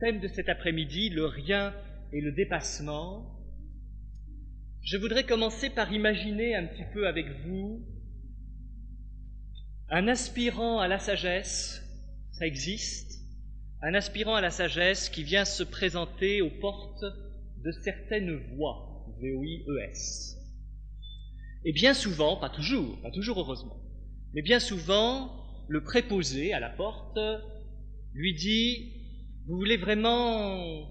thème de cet après-midi, le rien et le dépassement, je voudrais commencer par imaginer un petit peu avec vous un aspirant à la sagesse, ça existe, un aspirant à la sagesse qui vient se présenter aux portes de certaines voies, V-O-I-E-S. Et bien souvent, pas toujours heureusement, mais bien souvent, le préposé à la porte lui dit « Vous voulez vraiment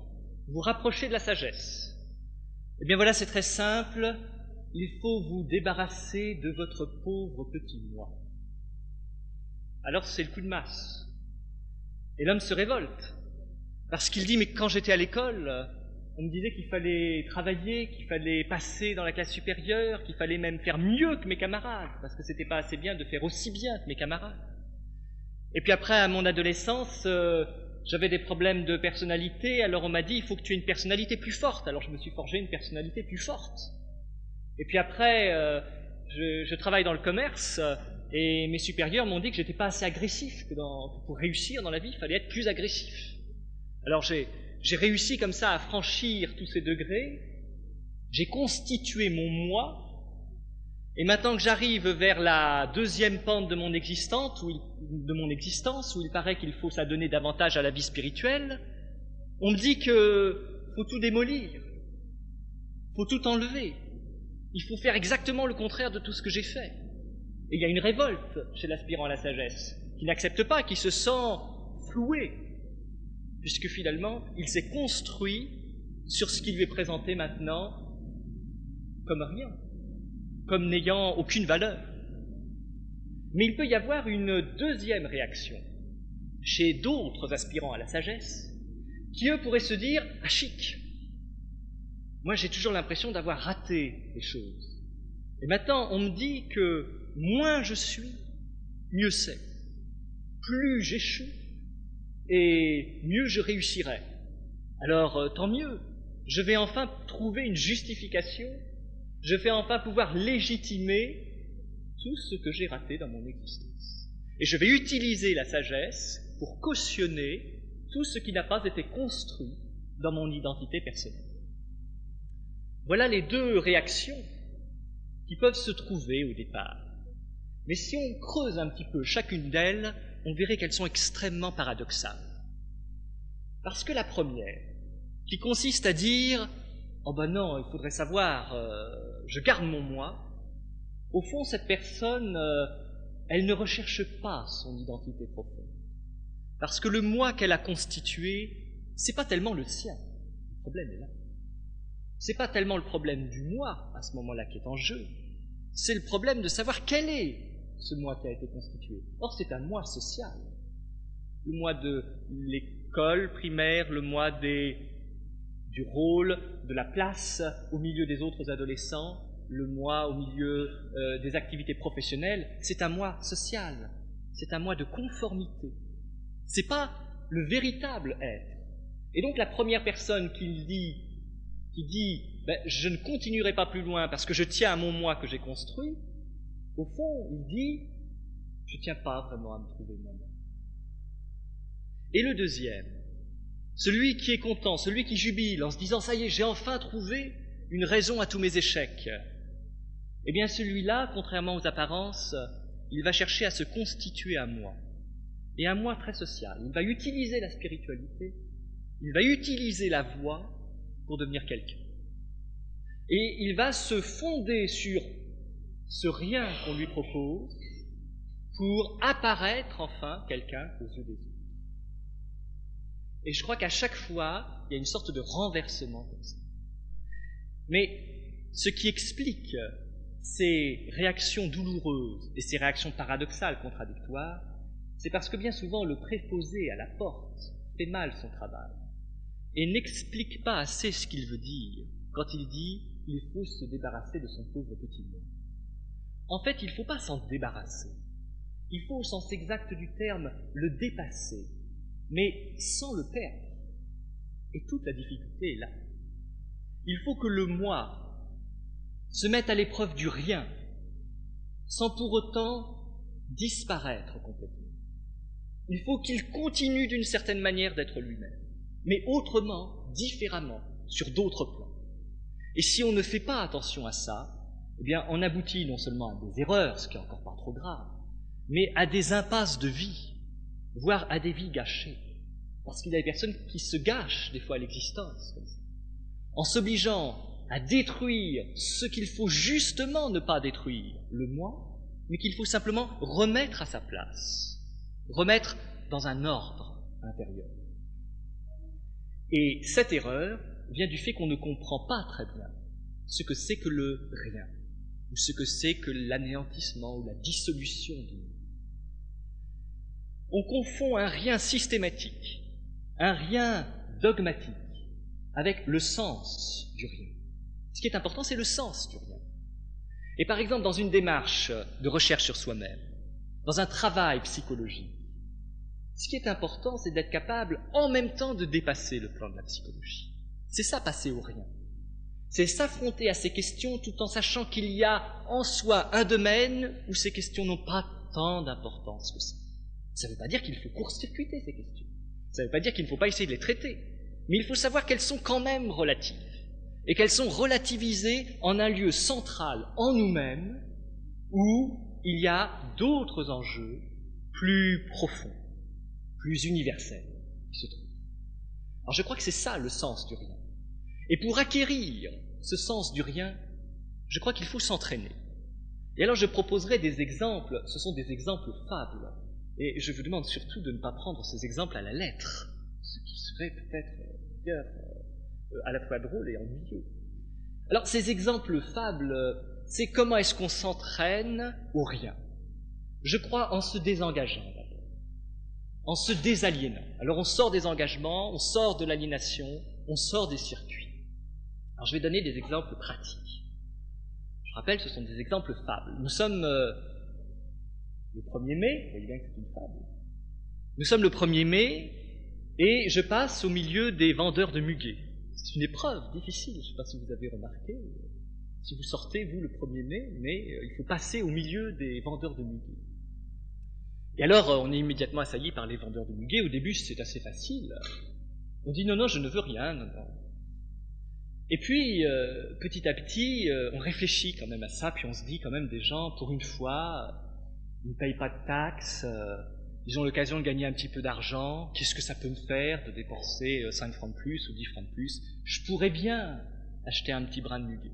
vous rapprocher de la sagesse ? Eh bien voilà, c'est très simple, il faut vous débarrasser de votre pauvre petit moi. » Alors c'est le coup de masse. Et l'homme se révolte, parce qu'il dit « Mais quand j'étais à l'école, on me disait qu'il fallait travailler, qu'il fallait passer dans la classe supérieure, qu'il fallait même faire mieux que mes camarades, parce que c'était pas assez bien de faire aussi bien que mes camarades. Et puis après, à mon adolescence, j'avais des problèmes de personnalité, alors on m'a dit « Il faut que tu aies une personnalité plus forte », alors je me suis forgé une personnalité plus forte. Et puis après, je travaille dans le commerce, et mes supérieurs m'ont dit que j'étais pas assez agressif, que pour réussir dans la vie, il fallait être plus agressif. Alors j'ai réussi comme ça à franchir tous ces degrés, j'ai constitué mon moi, et maintenant que j'arrive vers la deuxième pente de mon existence, où il paraît qu'il faut s'adonner davantage à la vie spirituelle, on me dit que faut tout démolir, faut tout enlever, il faut faire exactement le contraire de tout ce que j'ai fait. Et il y a une révolte chez l'aspirant à la sagesse, qui n'accepte pas, qui se sent floué, puisque finalement, il s'est construit sur ce qui lui est présenté maintenant comme rien, comme n'ayant aucune valeur. Mais il peut y avoir une deuxième réaction chez d'autres aspirants à la sagesse, qui eux pourraient se dire « Ah chic, moi j'ai toujours l'impression d'avoir raté les choses. Et maintenant on me dit que moins je suis, mieux c'est. Plus j'échoue, et mieux je réussirai. Alors tant mieux, je vais enfin trouver une justification, je vais enfin pouvoir légitimer tout ce que j'ai raté dans mon existence. Et je vais utiliser la sagesse pour cautionner tout ce qui n'a pas été construit dans mon identité personnelle. » Voilà les deux réactions qui peuvent se trouver au départ. Mais si on creuse un petit peu chacune d'elles, on verrait qu'elles sont extrêmement paradoxales. Parce que la première, qui consiste à dire « Oh ben non, il faudrait savoir, je garde mon moi », au fond, cette personne, elle ne recherche pas son identité profonde. Parce que le moi qu'elle a constitué, c'est pas tellement le sien. Le problème est là. C'est pas tellement le problème du moi, à ce moment-là, qui est en jeu. C'est le problème de savoir quel est ce moi qui a été constitué. Or, c'est un moi social. Le moi de l'école primaire, le moi du rôle, de la place au milieu des autres adolescents, le moi au milieu des activités professionnelles, c'est un moi social. C'est un moi de conformité. C'est pas le véritable être. Et donc, la première personne qui dit je ne continuerai pas plus loin parce que je tiens à mon moi que j'ai construit, au fond, il dit je ne tiens pas vraiment à me trouver moi-même. Et le deuxième, celui qui est content, celui qui jubile en se disant ça y est, j'ai enfin trouvé une raison à tous mes échecs, eh bien celui-là, contrairement aux apparences, il va chercher à se constituer un moi, et un moi très social. Il va utiliser la spiritualité, il va utiliser la voix pour devenir quelqu'un. Et il va se fonder sur ce rien qu'on lui propose pour apparaître enfin quelqu'un aux yeux des autres. Et je crois qu'à chaque fois, il y a une sorte de renversement comme ça. Mais ce qui explique ces réactions douloureuses et ces réactions paradoxales, contradictoires, c'est parce que bien souvent le préposé à la porte fait mal son travail et n'explique pas assez ce qu'il veut dire quand il dit « il faut se débarrasser de son pauvre petit moi ». En fait, il ne faut pas s'en débarrasser. Il faut, au sens exact du terme, le dépasser, mais sans le perdre. Et toute la difficulté est là. Il faut que le moi se mette à l'épreuve du rien, sans pour autant disparaître complètement. Il faut qu'il continue d'une certaine manière d'être lui-même. mais autrement, différemment, sur d'autres plans. Et si on ne fait pas attention à ça, eh bien, on aboutit non seulement à des erreurs, ce qui est encore pas trop grave, mais à des impasses de vie, voire à des vies gâchées. Parce qu'il y a des personnes qui se gâchent des fois à l'existence, comme ça, en s'obligeant à détruire ce qu'il faut justement ne pas détruire, le moi, mais qu'il faut simplement remettre à sa place, remettre dans un ordre intérieur. Et cette erreur vient du fait qu'on ne comprend pas très bien ce que c'est que le rien, ou ce que c'est que l'anéantissement ou la dissolution du moi. On confond un rien systématique, un rien dogmatique, avec le sens du rien. Ce qui est important, c'est le sens du rien. Et par exemple, dans une démarche de recherche sur soi-même, dans un travail psychologique, ce qui est important, c'est d'être capable en même temps de dépasser le plan de la psychologie. C'est ça, passer au rien. C'est s'affronter à ces questions tout en sachant qu'il y a en soi un domaine où ces questions n'ont pas tant d'importance que ça. Ça ne veut pas dire qu'il faut court-circuiter ces questions. Ça ne veut pas dire qu'il ne faut pas essayer de les traiter. Mais il faut savoir qu'elles sont quand même relatives. Et qu'elles sont relativisées en un lieu central en nous-mêmes où il y a d'autres enjeux plus profonds, plus universels qui se trouvent. Alors je crois que c'est ça le sens du rien. Et pour acquérir ce sens du rien, je crois qu'il faut s'entraîner. Et alors je proposerai des exemples, ce sont des exemples fables. Et je vous demande surtout de ne pas prendre ces exemples à la lettre, ce qui serait peut-être d'ailleurs à la fois drôle et ennuyeux. Alors ces exemples fables, c'est comment est-ce qu'on s'entraîne au rien. Je crois en se désengageant d'abord, en se désaliénant. Alors on sort des engagements, on sort de l'aliénation, on sort des circuits. Alors je vais donner des exemples pratiques. Je rappelle, ce sont des exemples fables. Nous sommes le 1er mai, vous voyez bien que c'est une fable. Nous sommes le 1er mai et je passe au milieu des vendeurs de muguet. C'est une épreuve difficile, je ne sais pas si vous avez remarqué. Si vous sortez, vous, le 1er mai, mais il faut passer au milieu des vendeurs de muguet. Et alors, on est immédiatement assailli par les vendeurs de muguet. Au début, c'est assez facile. On dit non, non, je ne veux rien, non, non. Et puis, petit à petit, on réfléchit quand même à ça, puis on se dit quand même des gens, pour une fois, ils ne payent pas de taxes, ils ont l'occasion de gagner un petit peu d'argent, qu'est-ce que ça peut me faire de dépenser 5 francs de plus ou 10 francs de plus? Je pourrais bien acheter un petit brin de muguet.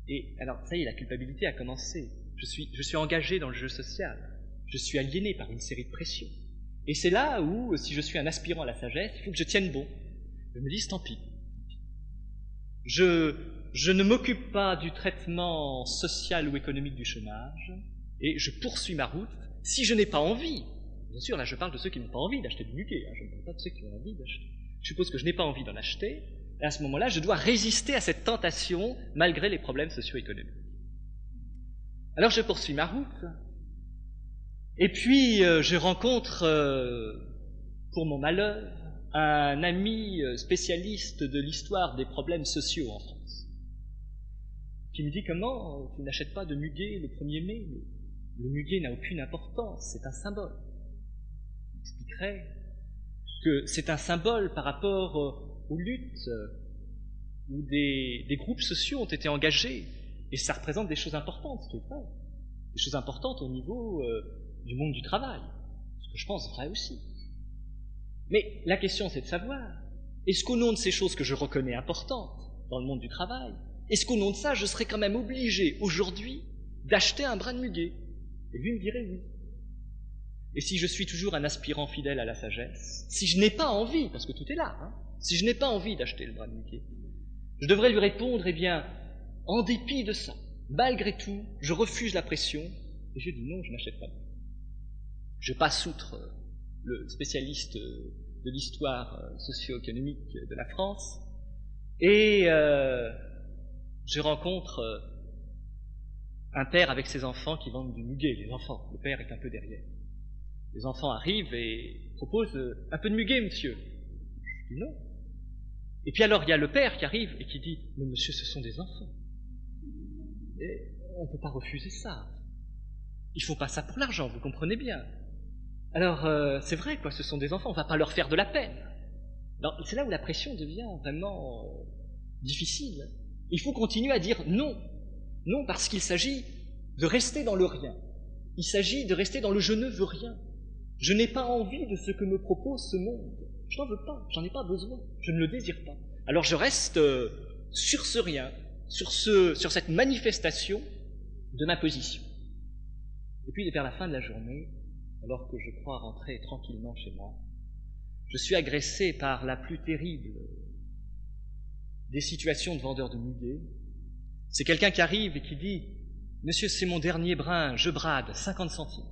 Et alors, ça y est, la culpabilité a commencé. Je suis engagé dans le jeu social. Je suis aliéné par une série de pressions. Et c'est là où, si je suis un aspirant à la sagesse, il faut que je tienne bon. Je me dis, tant pis. Je ne m'occupe pas du traitement social ou économique du chômage, et je poursuis ma route. Si je n'ai pas envie, bien sûr, là je parle de ceux qui n'ont pas envie d'acheter du muguet, je ne parle pas de ceux qui ont envie d'acheter. Je suppose que je n'ai pas envie d'en acheter, et à ce moment-là, je dois résister à cette tentation malgré les problèmes socio-économiques. Alors je poursuis ma route, et puis je rencontre, pour mon malheur, un ami spécialiste de l'histoire des problèmes sociaux en France, qui me dit comment tu n'achètes pas de muguet le 1er mai. Le muguet n'a aucune importance, c'est un symbole. J'expliquerai que c'est un symbole par rapport aux luttes où des groupes sociaux ont été engagés, et ça représente des choses importantes, ce qui est vrai, des choses importantes au niveau du monde du travail, ce que je pense vrai aussi. Mais la question c'est de savoir, est-ce qu'au nom de ces choses que je reconnais importantes dans le monde du travail, est-ce qu'au nom de ça je serais quand même obligé aujourd'hui d'acheter un brin de muguet? Et lui me dirait oui. Et si je suis toujours un aspirant fidèle à la sagesse, si je n'ai pas envie, parce que tout est là, si je n'ai pas envie d'acheter le brin de muguet, je devrais lui répondre, eh bien, en dépit de ça, malgré tout, je refuse la pression, et je dis non, je n'achète pas de muguet. Je passe outre le spécialiste de l'histoire socio-économique de la France, et je rencontre un père avec ses enfants qui vendent du muguet. Les enfants, le père est un peu derrière. Les enfants arrivent et proposent un peu de muguet, monsieur. Je dis non. Et puis alors il y a le père qui arrive et qui dit mais monsieur, ce sont des enfants. Et on ne peut pas refuser ça. Ils font pas ça pour l'argent, vous comprenez bien. Alors c'est vrai quoi, ce sont des enfants, on ne va pas leur faire de la peine. Alors, c'est là où la pression devient vraiment difficile. Il faut continuer à dire non. Non, parce qu'il s'agit de rester dans le rien. Il s'agit de rester dans le je ne veux rien. Je n'ai pas envie de ce que me propose ce monde. Je n'en veux pas, j'en ai pas besoin, je ne le désire pas. Alors je reste sur ce rien, sur cette manifestation de ma position. Et puis vers la fin de la journée, alors que je crois rentrer tranquillement chez moi, je suis agressé par la plus terrible des situations de vendeur de muguet. C'est quelqu'un qui arrive et qui dit « Monsieur, c'est mon dernier brin, je brade, 50 centimes.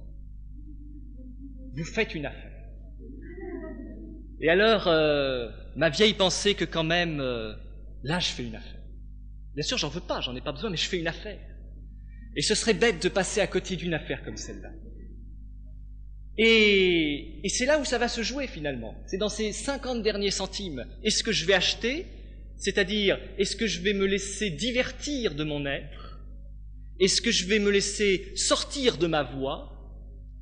Vous faites une affaire. » Et alors, ma vieille pensée que quand même, là je fais une affaire. Bien sûr, j'en veux pas, j'en ai pas besoin, mais je fais une affaire. Et ce serait bête de passer à côté d'une affaire comme celle-là. Et c'est là où ça va se jouer finalement. C'est dans ces 50 derniers centimes. Est-ce que je vais acheter ? C'est-à-dire, est-ce que je vais me laisser divertir de mon être ? Est-ce que je vais me laisser sortir de ma voie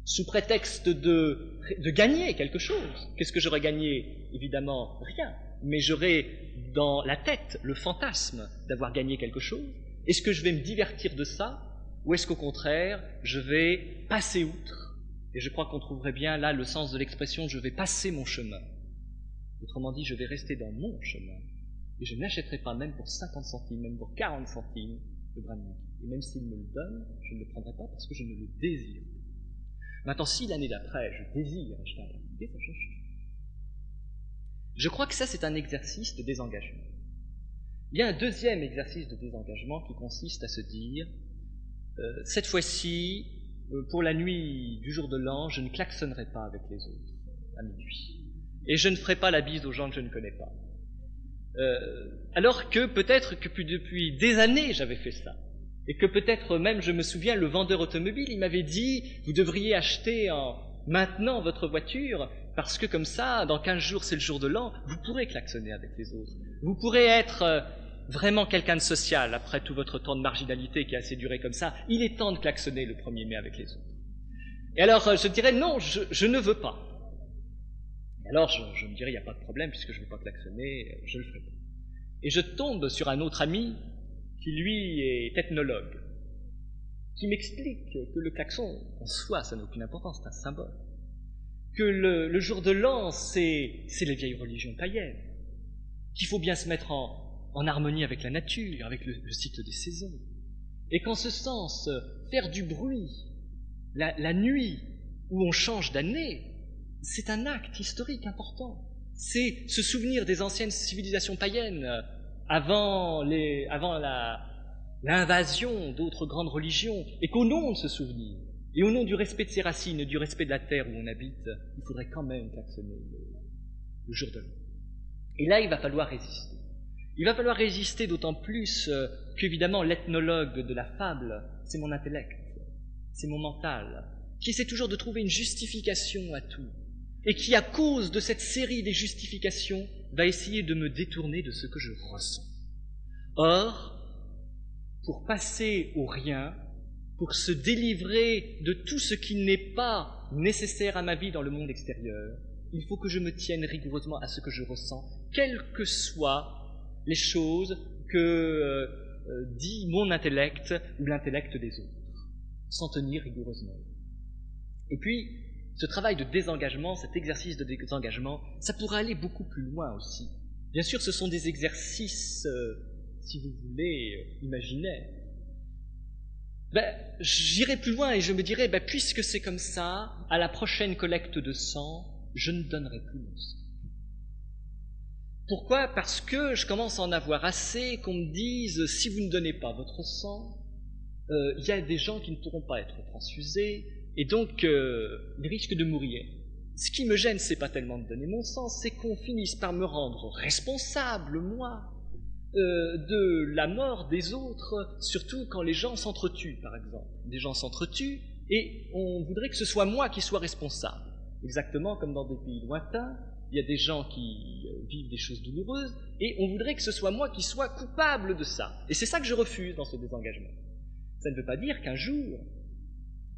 sous prétexte de gagner quelque chose ? Qu'est-ce que j'aurais gagné ? Évidemment, rien. Mais j'aurais dans la tête le fantasme d'avoir gagné quelque chose. Est-ce que je vais me divertir de ça ? Ou est-ce qu'au contraire, je vais passer outre ? Et je crois qu'on trouverait bien là le sens de l'expression « je vais passer mon chemin ». Autrement dit, je vais rester dans mon chemin. Et je n'achèterai pas même pour 50 centimes, même pour 40 centimes, le brin de muguet. Et même s'il me le donne, je ne le prendrai pas parce que je ne le désire pas. Maintenant, si l'année d'après, je désire acheter un brin de muguet, ça change tout. Je crois que ça, c'est un exercice de désengagement. Il y a un deuxième exercice de désengagement qui consiste à se dire cette fois-ci, pour la nuit du jour de l'an, je ne klaxonnerai pas avec les autres à minuit. Et je ne ferai pas la bise aux gens que je ne connais pas. Alors que peut-être que depuis des années, j'avais fait ça. Et que peut-être même, je me souviens, le vendeur automobile, il m'avait dit « Vous devriez acheter maintenant votre voiture, parce que comme ça, dans 15 jours, c'est le jour de l'an, vous pourrez klaxonner avec les autres. Vous pourrez être vraiment quelqu'un de social, après tout votre temps de marginalité qui a assez duré comme ça. Il est temps de klaxonner le 1er mai avec les autres. » Et alors, je dirais « Non, je ne veux pas. » Et alors, je me dirais « Il n'y a pas de problème, puisque je ne veux pas klaxonner, je ne le ferai pas. » Et je tombe sur un autre ami qui, lui, est ethnologue, qui m'explique que le klaxon, en soi, ça n'a aucune importance, c'est un symbole. Que le jour de l'an, c'est les vieilles religions païennes, qu'il faut bien se mettre en harmonie avec la nature, avec le cycle des saisons. Et qu'en ce sens, faire du bruit la nuit où on change d'année, c'est un acte historique important. C'est se souvenir des anciennes civilisations païennes avant l'invasion d'autres grandes religions, et qu'au nom de ce souvenir, et au nom du respect de ses racines et du respect de la terre où on habite, il faudrait quand même klaxonner le jour de l'an. Et là, il va falloir résister. Il va falloir résister d'autant plus qu'évidemment l'ethnologue de la fable, c'est mon intellect, c'est mon mental, qui essaie toujours de trouver une justification à tout, et qui, à cause de cette série des justifications, va essayer de me détourner de ce que je ressens. Or, pour passer au rien, pour se délivrer de tout ce qui n'est pas nécessaire à ma vie dans le monde extérieur, il faut que je me tienne rigoureusement à ce que je ressens, quelles que soient les choses que dit mon intellect ou l'intellect des autres, s'en tenir rigoureusement. Et puis, ce travail de désengagement, cet exercice de désengagement, ça pourrait aller beaucoup plus loin aussi. Bien sûr, ce sont des exercices, si vous voulez, imaginaires. J'irai plus loin et je me dirais, puisque c'est comme ça, à la prochaine collecte de sang, je ne donnerai plus mon sang. Pourquoi ? Parce que je commence à en avoir assez qu'on me dise, si vous ne donnez pas votre sang, il y a des gens qui ne pourront pas être transfusés, et donc ils risquent de mourir. Ce qui me gêne, c'est pas tellement de donner mon sang, c'est qu'on finisse par me rendre responsable, moi, de la mort des autres, surtout quand les gens s'entretuent, par exemple. Des gens s'entretuent, et on voudrait que ce soit moi qui sois responsable. Exactement comme dans des pays lointains, il y a des gens qui vivent des choses douloureuses, et on voudrait que ce soit moi qui sois coupable de ça. Et c'est ça que je refuse dans ce désengagement. Ça ne veut pas dire qu'un jour,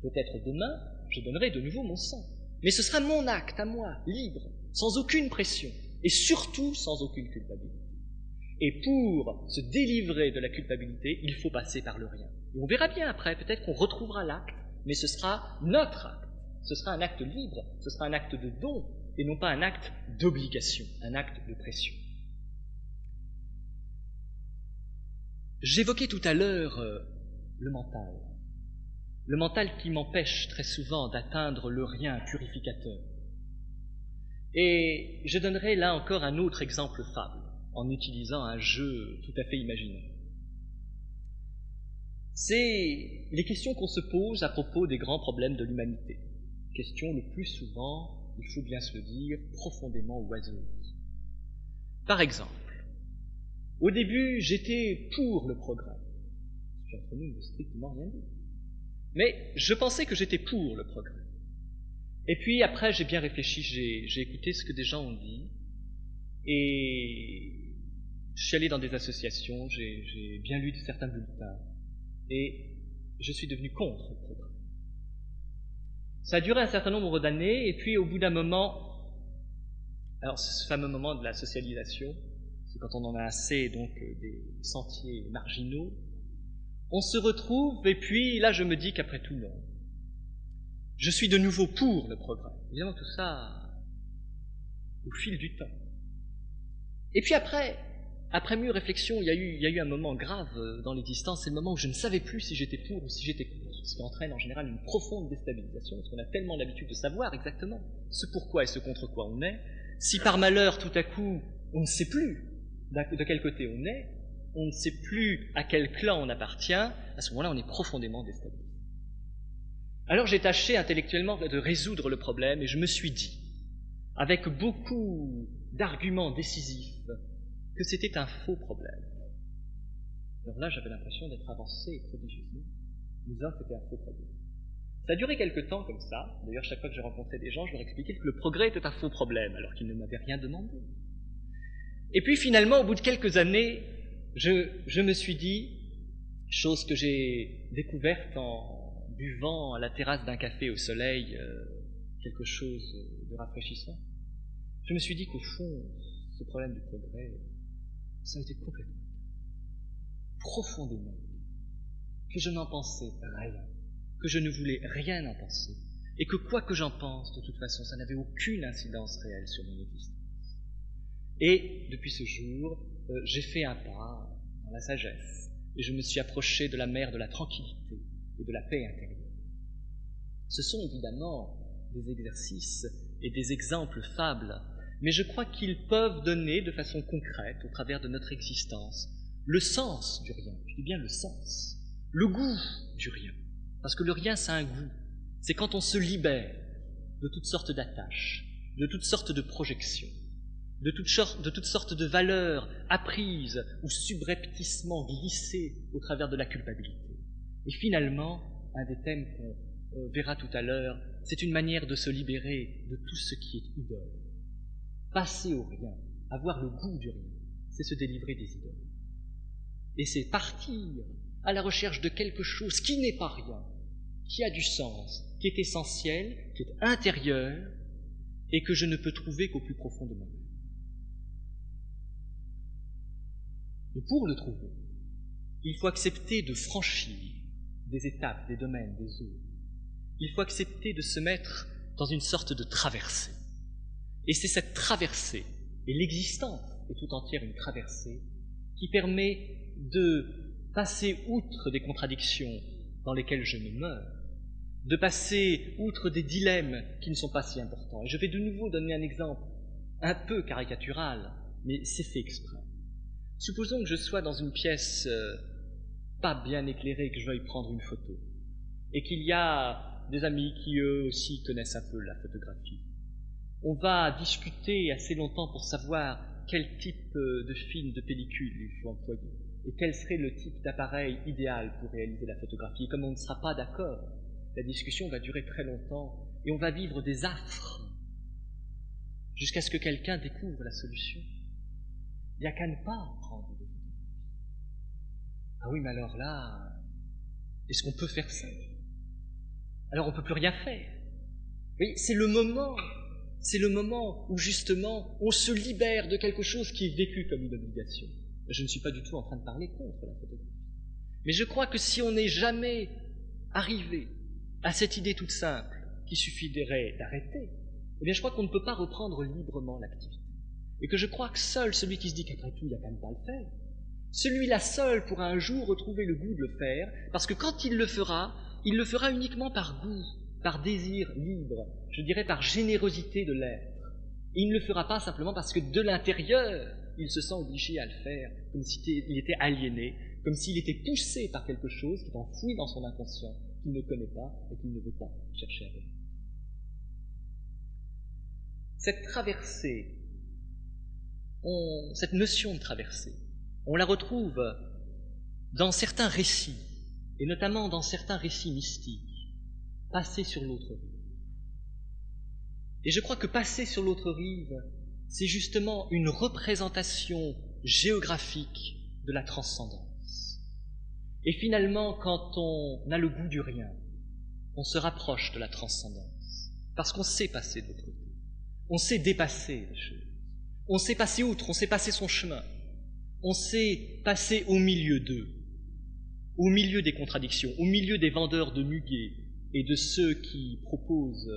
peut-être demain, je donnerai de nouveau mon sang. Mais ce sera mon acte à moi, libre, sans aucune pression. et surtout sans aucune culpabilité. Et pour se délivrer de la culpabilité, il faut passer par le rien. Et on verra bien après, peut-être qu'on retrouvera l'acte, mais ce sera notre acte. Ce sera un acte libre, ce sera un acte de don, et non pas un acte d'obligation, un acte de pression. J'évoquais tout à l'heure le mental qui m'empêche très souvent d'atteindre le rien purificateur. Et je donnerai là encore un autre exemple fable, en utilisant un jeu tout à fait imaginaire. C'est les questions qu'on se pose à propos des grands problèmes de l'humanité. Questions le plus souvent, il faut bien se le dire, profondément oiseuses. Par exemple, au début, j'étais pour le progrès. Ce qui entre nous ne veut strictement rien dire. Mais je pensais que j'étais pour le progrès. Et puis après, j'ai bien réfléchi, j'ai écouté ce que des gens ont dit, et je suis allé dans des associations, j'ai bien lu certains bulletins, et je suis devenu contre le progrès. Ça a duré un certain nombre d'années, et puis au bout d'un moment, alors ce fameux moment de la socialisation, c'est quand on en a assez donc des sentiers marginaux, on se retrouve, et puis là je me dis qu'après tout non. Je suis de nouveau pour le progrès. Évidemment tout ça au fil du temps. Et puis après mûre réflexion, il y a eu un moment grave dans l'existence, c'est le moment où je ne savais plus si j'étais pour ou si j'étais contre, ce qui entraîne en général une profonde déstabilisation, parce qu'on a tellement l'habitude de savoir exactement ce pourquoi et ce contre quoi on est. Si par malheur, tout à coup, on ne sait plus de quel côté on est, on ne sait plus à quel clan on appartient, à ce moment-là, on est profondément déstabilisé. Alors j'ai tâché intellectuellement de résoudre le problème, et je me suis dit, avec beaucoup d'arguments décisifs, que c'était un faux problème. Alors là, j'avais l'impression d'être avancé prodigieusement, en disant que c'était un faux problème. Ça a duré quelque temps comme ça. D'ailleurs, chaque fois que j'ai rencontré des gens, je leur expliquais que le progrès était un faux problème, alors qu'ils ne m'avaient rien demandé. Et puis finalement, au bout de quelques années, je me suis dit, chose que j'ai découverte en buvant à la terrasse d'un café au soleil, quelque chose de rafraîchissant, je me suis dit qu'au fond, ce problème du progrès, ça a été complètement, profondément, que je n'en pensais rien, que je ne voulais rien en penser, et que quoi que j'en pense, de toute façon, ça n'avait aucune incidence réelle sur mon existence. Et depuis ce jour, j'ai fait un pas dans la sagesse, et je me suis approché de la mer de la tranquillité et de la paix intérieure. Ce sont évidemment des exercices et des exemples fables, mais je crois qu'ils peuvent donner de façon concrète, au travers de notre existence, le sens du rien. Je dis bien le sens, le goût du rien. Parce que le rien, c'est un goût. C'est quand on se libère de toutes sortes d'attaches, de toutes sortes de projections, de toutes sortes de valeurs apprises ou subrepticement glissées au travers de la culpabilité. Et finalement, un des thèmes qu'on verra tout à l'heure, c'est une manière de se libérer de tout ce qui est idole. Passer au rien, avoir le goût du rien, c'est se délivrer des idoles. Et c'est partir à la recherche de quelque chose qui n'est pas rien, qui a du sens, qui est essentiel, qui est intérieur, et que je ne peux trouver qu'au plus profond de moi-même. Et pour le trouver, il faut accepter de franchir des étapes, des domaines, des eaux. Il faut accepter de se mettre dans une sorte de traversée. Et c'est cette traversée, et l'existence est tout entière une traversée, qui permet de passer outre des contradictions dans lesquelles je me meurs, de passer outre des dilemmes qui ne sont pas si importants. Et je vais de nouveau donner un exemple un peu caricatural, mais c'est fait exprès. Supposons que je sois dans une pièce pas bien éclairée, que je veuille prendre une photo, et qu'il y a des amis qui eux aussi connaissent un peu la photographie. On va discuter assez longtemps pour savoir quel type de film, de pellicule il faut employer, et quel serait le type d'appareil idéal pour réaliser la photographie. Et comme on ne sera pas d'accord, la discussion va durer très longtemps, et on va vivre des affres, jusqu'à ce que quelqu'un découvre la solution. Il n'y a qu'à ne pas prendre de photographie. Ah oui, mais alors là, est-ce qu'on peut faire ça? Alors on ne peut plus rien faire. Oui, c'est le moment C'est le moment où justement on se libère de quelque chose qui est vécu comme une obligation. Je ne suis pas du tout en train de parler contre la photographie. Mais je crois que si on n'est jamais arrivé à cette idée toute simple qu'il suffirait d'arrêter, eh bien je crois qu'on ne peut pas reprendre librement l'activité. Et que je crois que seul celui qui se dit qu'après tout il n'y a qu'à ne pas le faire, celui-là seul pourra un jour retrouver le goût de le faire, parce que quand il le fera uniquement par goût, par désir libre, je dirais par générosité de l'être. Il ne le fera pas simplement parce que de l'intérieur, il se sent obligé à le faire, comme s'il était aliéné, comme s'il était poussé par quelque chose qui est enfoui dans son inconscient, qu'il ne connaît pas et qu'il ne veut pas chercher à voir. Cette traversée, cette notion de traversée, on la retrouve dans certains récits, et notamment dans certains récits mystiques, passer sur l'autre rive. Et je crois que passer sur l'autre rive, c'est justement une représentation géographique de la transcendance. Et finalement, quand on a le goût du rien, on se rapproche de la transcendance, parce qu'on sait passer de l'autre côté, on sait dépasser les choses, on sait passer outre, on sait passer son chemin, on sait passer au milieu d'eux, au milieu des contradictions, au milieu des vendeurs de muguet et de ceux qui proposent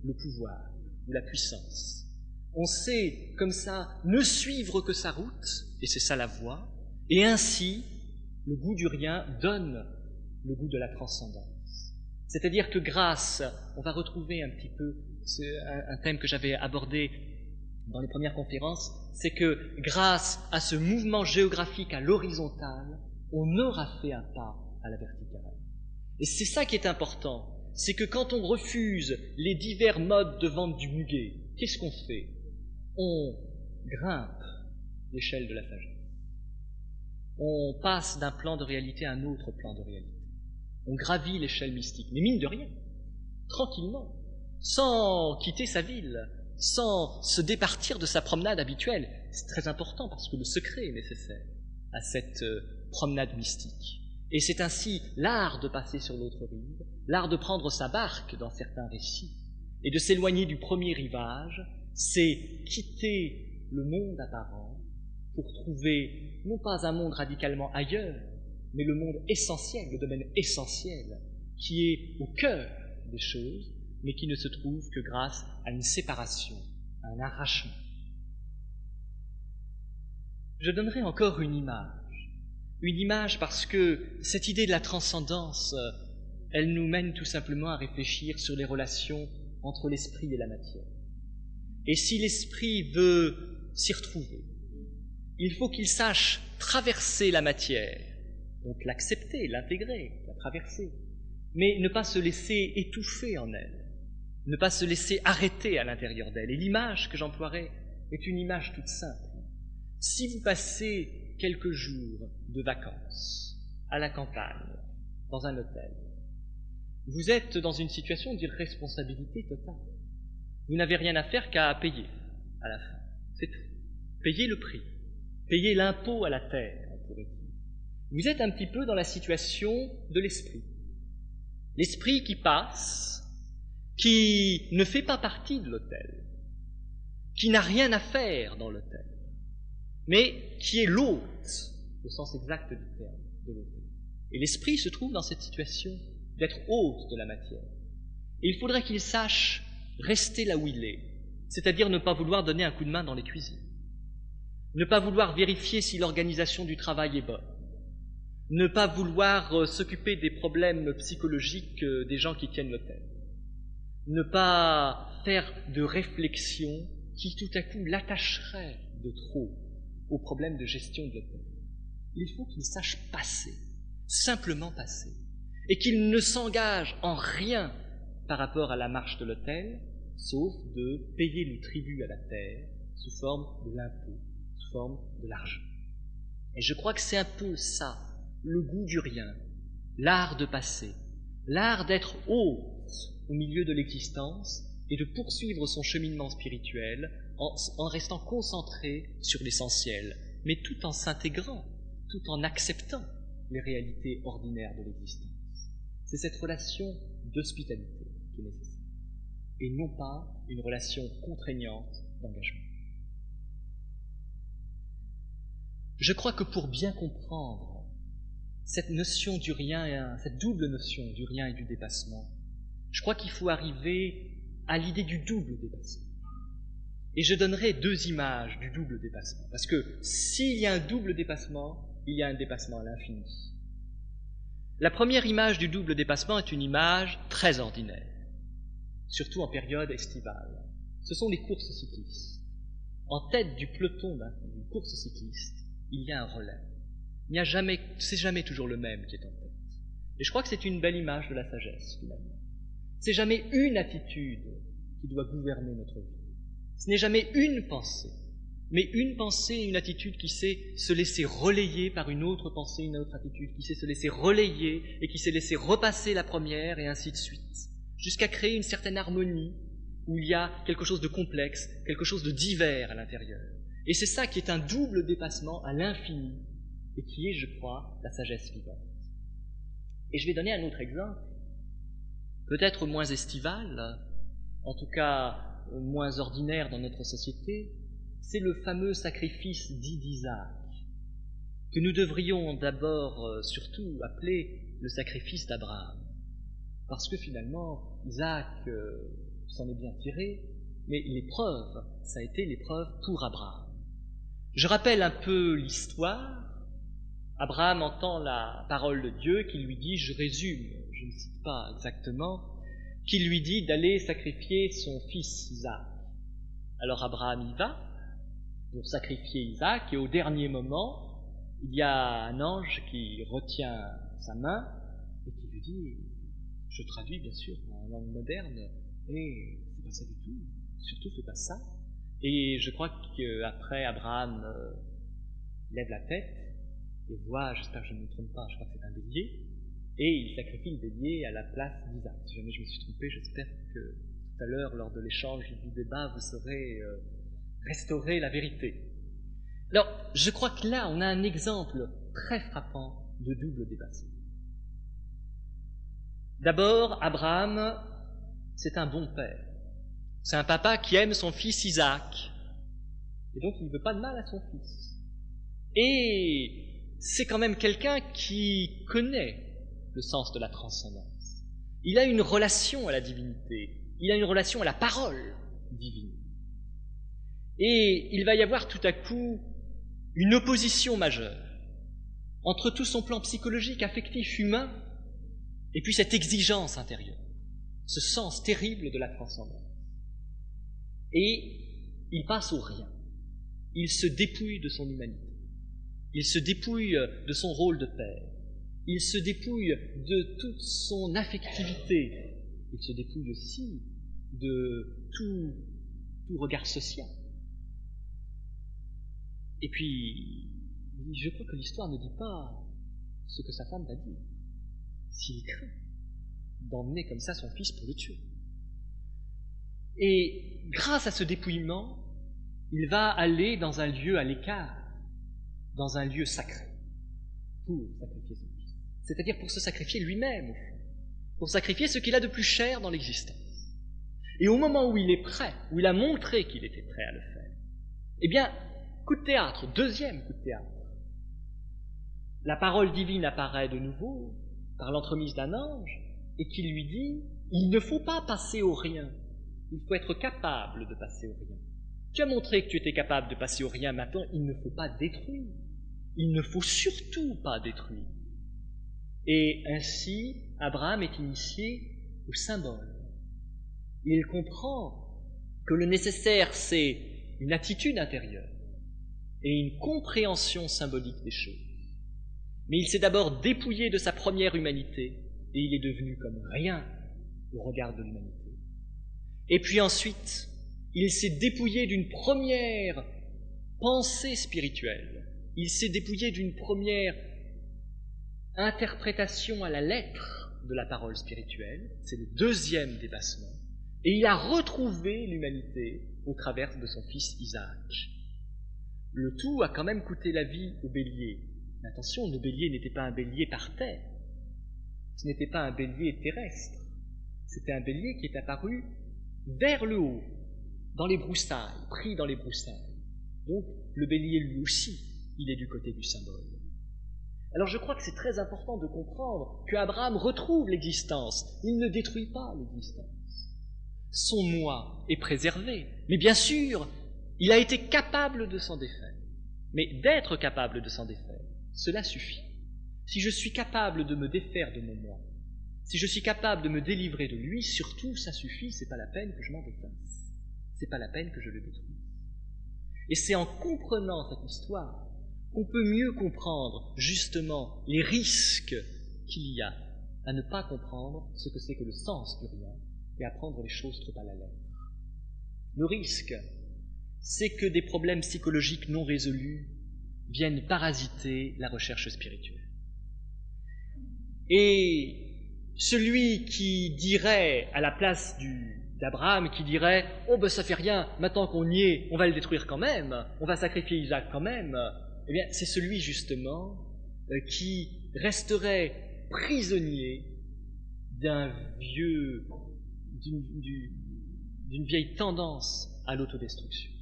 le pouvoir ou la puissance. On sait, comme ça, ne suivre que sa route, et c'est ça la voie, et ainsi, le goût du rien donne le goût de la transcendance. C'est-à-dire que grâce, on va retrouver un petit peu un thème que j'avais abordé dans les premières conférences, c'est que grâce à ce mouvement géographique à l'horizontale, on aura fait un pas à la verticale. Et c'est ça qui est important, c'est que quand on refuse les divers modes de vente du muguet, qu'est-ce qu'on fait? On grimpe l'échelle de la sagesse. On passe d'un plan de réalité à un autre plan de réalité. On gravit l'échelle mystique, mais mine de rien, tranquillement, sans quitter sa ville, sans se départir de sa promenade habituelle. C'est très important parce que le secret est nécessaire à cette promenade mystique. Et c'est ainsi l'art de passer sur l'autre rive, l'art de prendre sa barque dans certains récits et de s'éloigner du premier rivage, c'est quitter le monde apparent pour trouver non pas un monde radicalement ailleurs, mais le monde essentiel, le domaine essentiel, qui est au cœur des choses, mais qui ne se trouve que grâce à une séparation, à un arrachement. Je donnerai encore une image parce que cette idée de la transcendance, elle nous mène tout simplement à réfléchir sur les relations entre l'esprit et la matière. Et si l'esprit veut s'y retrouver, il faut qu'il sache traverser la matière, donc l'accepter, l'intégrer, la traverser, mais ne pas se laisser étouffer en elle, ne pas se laisser arrêter à l'intérieur d'elle. Et l'image que j'emploierai est une image toute simple. Si vous passez quelques jours de vacances à la campagne, dans un hôtel, vous êtes dans une situation d'irresponsabilité totale. Vous n'avez rien à faire qu'à payer à la fin. C'est tout. Payez le prix. Payez l'impôt à la terre, on pourrait dire. Vous êtes un petit peu dans la situation de l'esprit. L'esprit qui passe, qui ne fait pas partie de l'hôtel, qui n'a rien à faire dans l'hôtel, mais qui est l'hôte, au sens exact du terme, de l'hôtel. Et l'esprit se trouve dans cette situation d'être hôte de la matière. Et il faudrait qu'il sache rester là où il est, c'est-à-dire ne pas vouloir donner un coup de main dans les cuisines, ne pas vouloir vérifier si l'organisation du travail est bonne, ne pas vouloir s'occuper des problèmes psychologiques des gens qui tiennent l'hôtel, ne pas faire de réflexion qui tout à coup l'attacherait de trop aux problèmes de gestion de l'hôtel. Il faut qu'il sache passer, simplement passer, et qu'il ne s'engage en rien par rapport à la marche de l'hôtel, sauf de payer le tribut à la terre sous forme de l'impôt, sous forme de l'argent. Et je crois que c'est un peu ça, le goût du rien, l'art de passer, l'art d'être hôte au milieu de l'existence et de poursuivre son cheminement spirituel en restant concentré sur l'essentiel, mais tout en s'intégrant, tout en acceptant les réalités ordinaires de l'existence. C'est cette relation d'hospitalité qui est nécessaire. et non pas une relation contraignante d'engagement. Je crois que pour bien comprendre cette notion du rien, cette double notion du rien et du dépassement, je crois qu'il faut arriver à l'idée du double dépassement. Et je donnerai deux images du double dépassement, parce que s'il y a un double dépassement, il y a un dépassement à l'infini. La première image du double dépassement est une image très ordinaire, surtout en période estivale. Ce sont les courses cyclistes. En tête du peloton d'une course cycliste, il y a un relais. C'est jamais toujours le même qui est en tête. Et je crois que c'est une belle image de la sagesse, finalement. C'est jamais une attitude qui doit gouverner notre vie. Ce n'est jamais une pensée, mais une pensée et une attitude qui sait se laisser relayer par une autre pensée, une autre attitude, qui sait se laisser relayer et qui sait laisser repasser la première et ainsi de suite, jusqu'à créer une certaine harmonie où il y a quelque chose de complexe, quelque chose de divers à l'intérieur. Et c'est ça qui est un double dépassement à l'infini et qui est, je crois, la sagesse vivante. Et je vais donner un autre exemple, peut-être moins estival, en tout cas moins ordinaire dans notre société, c'est le fameux sacrifice dit d'Isaac, que nous devrions d'abord surtout appeler le sacrifice d'Abraham. Parce que finalement, Isaac s'en est bien tiré, mais l'épreuve, ça a été l'épreuve pour Abraham. Je rappelle un peu l'histoire. Abraham entend la parole de Dieu qui lui dit, je résume, je ne cite pas exactement, qui lui dit d'aller sacrifier son fils Isaac. Alors Abraham y va pour sacrifier Isaac, et au dernier moment, il y a un ange qui retient sa main et qui lui dit, je traduis bien sûr en langue moderne, et c'est pas ça du tout, surtout fais pas ça. Et je crois qu'après Abraham lève la tête et voit, j'espère que je ne me trompe pas, je crois que c'est un bélier, et il sacrifie le bélier à la place d'Isaac. Si jamais je me suis trompé, j'espère que tout à l'heure, lors de l'échange du débat, vous saurez restaurer la vérité. Alors, je crois que là, on a un exemple très frappant de double dépassement. D'abord, Abraham, c'est un bon père. C'est un papa qui aime son fils Isaac. Et donc, il ne veut pas de mal à son fils. Et c'est quand même quelqu'un qui connaît le sens de la transcendance. Il a une relation à la divinité. Il a une relation à la parole divine. Et il va y avoir tout à coup une opposition majeure entre tout son plan psychologique, affectif, humain, et puis cette exigence intérieure, ce sens terrible de la transcendance. Et il passe au rien. Il se dépouille de son humanité. Il se dépouille de son rôle de père. Il se dépouille de toute son affectivité. Il se dépouille aussi de tout regard social. Et puis, je crois que l'histoire ne dit pas ce que sa femme va dire, s'il craint d'emmener comme ça son fils pour le tuer. Et grâce à ce dépouillement, il va aller dans un lieu à l'écart, dans un lieu sacré, pour sacrifier son fils. C'est-à-dire pour se sacrifier lui-même, pour sacrifier ce qu'il a de plus cher dans l'existence. Et au moment où il est prêt, où il a montré qu'il était prêt à le faire, eh bien, coup de théâtre, deuxième coup de théâtre. La parole divine apparaît de nouveau par l'entremise d'un ange et qui lui dit « Il ne faut pas passer au rien, il faut être capable de passer au rien. Tu as montré que tu étais capable de passer au rien, maintenant il ne faut pas détruire, il ne faut surtout pas détruire. » Et ainsi, Abraham est initié au symbole. Il comprend que le nécessaire, c'est une attitude intérieure et une compréhension symbolique des choses. Mais il s'est d'abord dépouillé de sa première humanité et il est devenu comme rien au regard de l'humanité. Et puis ensuite, il s'est dépouillé d'une première pensée spirituelle. Il s'est dépouillé d'une première interprétation à la lettre de la parole spirituelle. C'est le deuxième dépassement. Et il a retrouvé l'humanité au travers de son fils Isaac. Le tout a quand même coûté la vie au bélier. Mais attention, le bélier n'était pas un bélier par terre. Ce n'était pas un bélier terrestre. C'était un bélier qui est apparu vers le haut, dans les broussailles, pris dans les broussailles. Donc, le bélier, lui aussi, il est du côté du symbole. Alors je crois que c'est très important de comprendre qu'Abraham retrouve l'existence. Il ne détruit pas l'existence. Son moi est préservé. Mais bien sûr, il a été capable de s'en défaire. Mais d'être capable de s'en défaire, cela suffit. Si je suis capable de me défaire de mon moi, si je suis capable de me délivrer de lui, surtout, ça suffit, c'est pas la peine que je m'en défasse. C'est pas la peine que je le détruise. Et c'est en comprenant cette histoire qu'on peut mieux comprendre justement les risques qu'il y a à ne pas comprendre ce que c'est que le sens du rien et à prendre les choses trop à la lettre. Le risque, c'est que des problèmes psychologiques non résolus viennent parasiter la recherche spirituelle. Et celui qui dirait à la place d'Abraham, qui dirait « Oh ben ça fait rien, maintenant qu'on y est, on va le détruire quand même, on va sacrifier Isaac quand même », eh bien c'est celui justement qui resterait prisonnier d'une vieille tendance à l'autodestruction.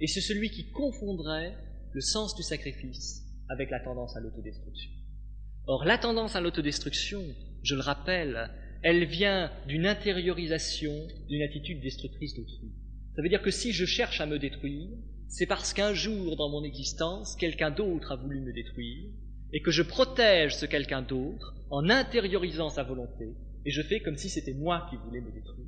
Et c'est celui qui confondrait le sens du sacrifice avec la tendance à l'autodestruction. Or, la tendance à l'autodestruction, je le rappelle, elle vient d'une intériorisation d'une attitude destructrice d'autrui. Ça veut dire que si je cherche à me détruire, c'est parce qu'un jour dans mon existence, quelqu'un d'autre a voulu me détruire, et que je protège ce quelqu'un d'autre en intériorisant sa volonté, et je fais comme si c'était moi qui voulais me détruire.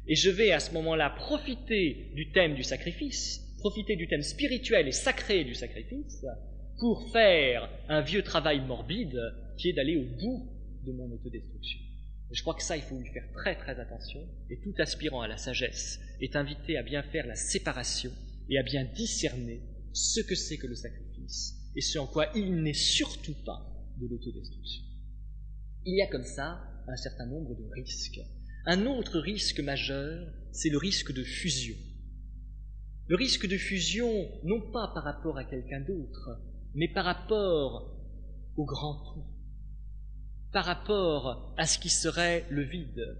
Et je vais à ce moment-là profiter du thème du sacrifice, profiter du thème spirituel et sacré du sacrifice, pour faire un vieux travail morbide qui est d'aller au bout de mon autodestruction. Et je crois que ça, il faut y faire très très attention, et tout aspirant à la sagesse est invité à bien faire la séparation et à bien discerner ce que c'est que le sacrifice et ce en quoi il n'est surtout pas de l'autodestruction. Il y a comme ça un certain nombre de risques. Un autre risque majeur, c'est le risque de fusion. Le risque de fusion, non pas par rapport à quelqu'un d'autre, mais par rapport au grand tout, par rapport à ce qui serait le vide,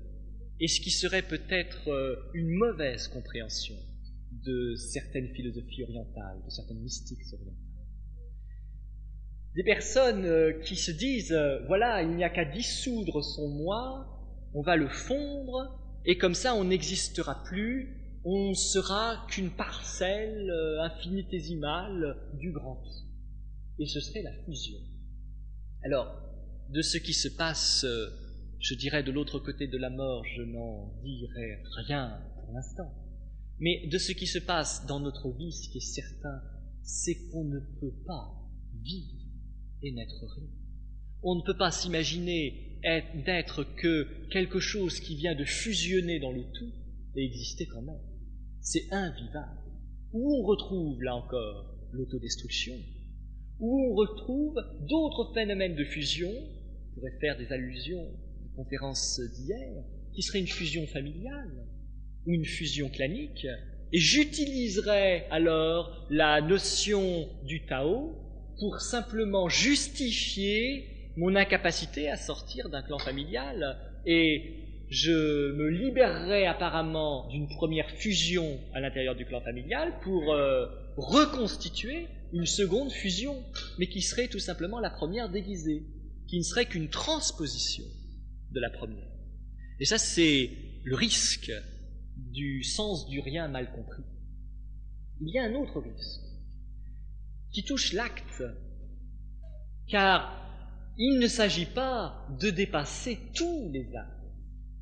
et ce qui serait peut-être une mauvaise compréhension de certaines philosophies orientales, de certaines mystiques orientales. Des personnes qui se disent, voilà, il n'y a qu'à dissoudre son moi, on va le fondre, et comme ça on n'existera plus, on ne sera qu'une parcelle infinitésimale du grand tout. Et ce serait la fusion. Alors, de ce qui se passe, je dirais, de l'autre côté de la mort, je n'en dirai rien pour l'instant. Mais de ce qui se passe dans notre vie, ce qui est certain, c'est qu'on ne peut pas vivre et n'être rien. On ne peut pas s'imaginer n'être que quelque chose qui vient de fusionner dans le tout et exister quand même. C'est invivable. Où on retrouve, là encore, l'autodestruction, où on retrouve d'autres phénomènes de fusion, on pourrait faire des allusions aux conférences d'hier, qui serait une fusion familiale ou une fusion clanique, et j'utiliserais alors la notion du Tao pour simplement justifier mon incapacité à sortir d'un clan familial, et je me libérerais apparemment d'une première fusion à l'intérieur du clan familial pour reconstituer une seconde fusion, mais qui serait tout simplement la première déguisée, qui ne serait qu'une transposition de la première. Et ça, c'est le risque du sens du rien mal compris. Il y a un autre risque qui touche l'acte, car il ne s'agit pas de dépasser tous les actes.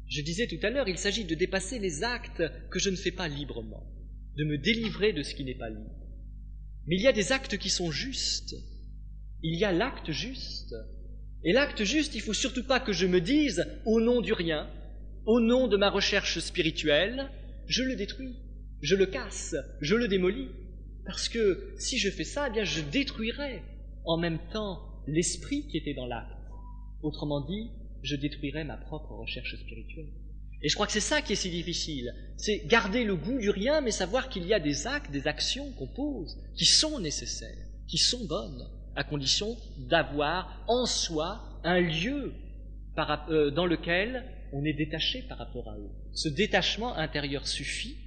Je disais tout à l'heure, il s'agit de dépasser les actes que je ne fais pas librement, de me délivrer de ce qui n'est pas libre. Mais il y a des actes qui sont justes. Il y a l'acte juste. Et l'acte juste, il ne faut surtout pas que je me dise, au nom du rien, au nom de ma recherche spirituelle, je le détruis, je le casse, je le démolis. Parce que si je fais ça, eh bien je détruirai en même temps l'esprit qui était dans l'acte. Autrement dit, je détruirai ma propre recherche spirituelle. Et je crois que c'est ça qui est si difficile. C'est garder le goût du rien, mais savoir qu'il y a des actes, des actions qu'on pose, qui sont nécessaires, qui sont bonnes, à condition d'avoir en soi un lieu dans lequel on est détaché par rapport à eux. Ce détachement intérieur suffit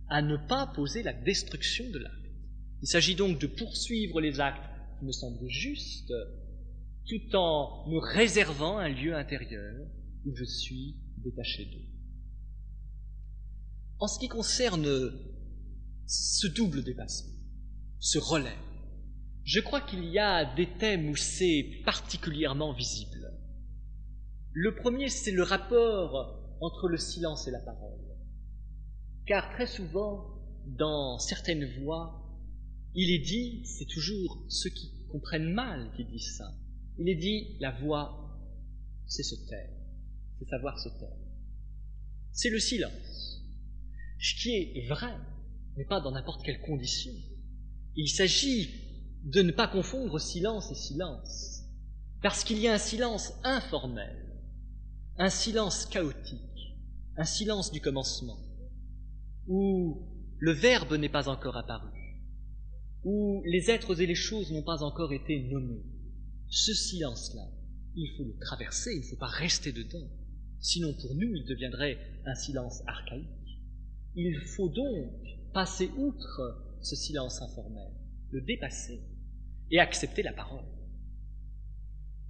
à ne pas poser la destruction de l'acte. Il s'agit donc de poursuivre les actes qui me semblent justes, tout en me réservant un lieu intérieur où je suis détaché d'eux. En ce qui concerne ce double dépassement, ce relais, je crois qu'il y a des thèmes où c'est particulièrement visible. Le premier, c'est le rapport entre le silence et la parole. Car très souvent, dans certaines voix, il est dit, c'est toujours ceux qui comprennent mal qui disent ça, il est dit, la voix, c'est se taire, c'est savoir se taire. C'est le silence, ce qui est vrai, mais pas dans n'importe quelle condition. Il s'agit de ne pas confondre silence et silence, parce qu'il y a un silence informel, un silence chaotique, un silence du commencement, où le verbe n'est pas encore apparu, où les êtres et les choses n'ont pas encore été nommés. Ce silence-là, il faut le traverser, il ne faut pas rester dedans, sinon pour nous il deviendrait un silence archaïque. Il faut donc passer outre ce silence informel, le dépasser et accepter la parole.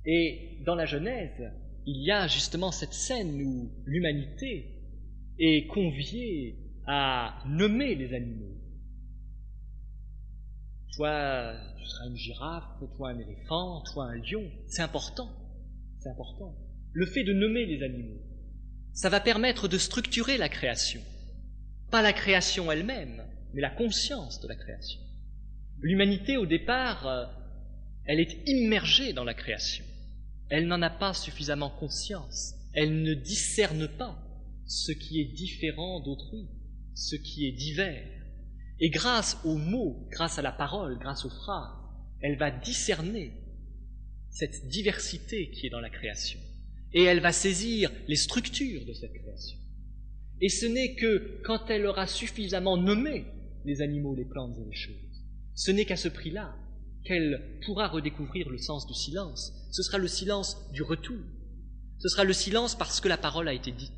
Et dans la Genèse, il y a justement cette scène où l'humanité est conviée à nommer les animaux. Toi, tu seras une girafe, toi un éléphant, toi un lion. C'est important, c'est important. Le fait de nommer les animaux, ça va permettre de structurer la création. Pas la création elle-même, mais la conscience de la création. L'humanité, au départ, elle est immergée dans la création. Elle n'en a pas suffisamment conscience. Elle ne discerne pas ce qui est différent d'autrui, ce qui est divers. Et grâce aux mots, grâce à la parole, grâce aux phrases, elle va discerner cette diversité qui est dans la création. Et elle va saisir les structures de cette création. Et ce n'est que quand elle aura suffisamment nommé les animaux, les plantes et les choses, ce n'est qu'à ce prix-là qu'elle pourra redécouvrir le sens du silence. Ce sera le silence du retour. Ce sera le silence parce que la parole a été dite.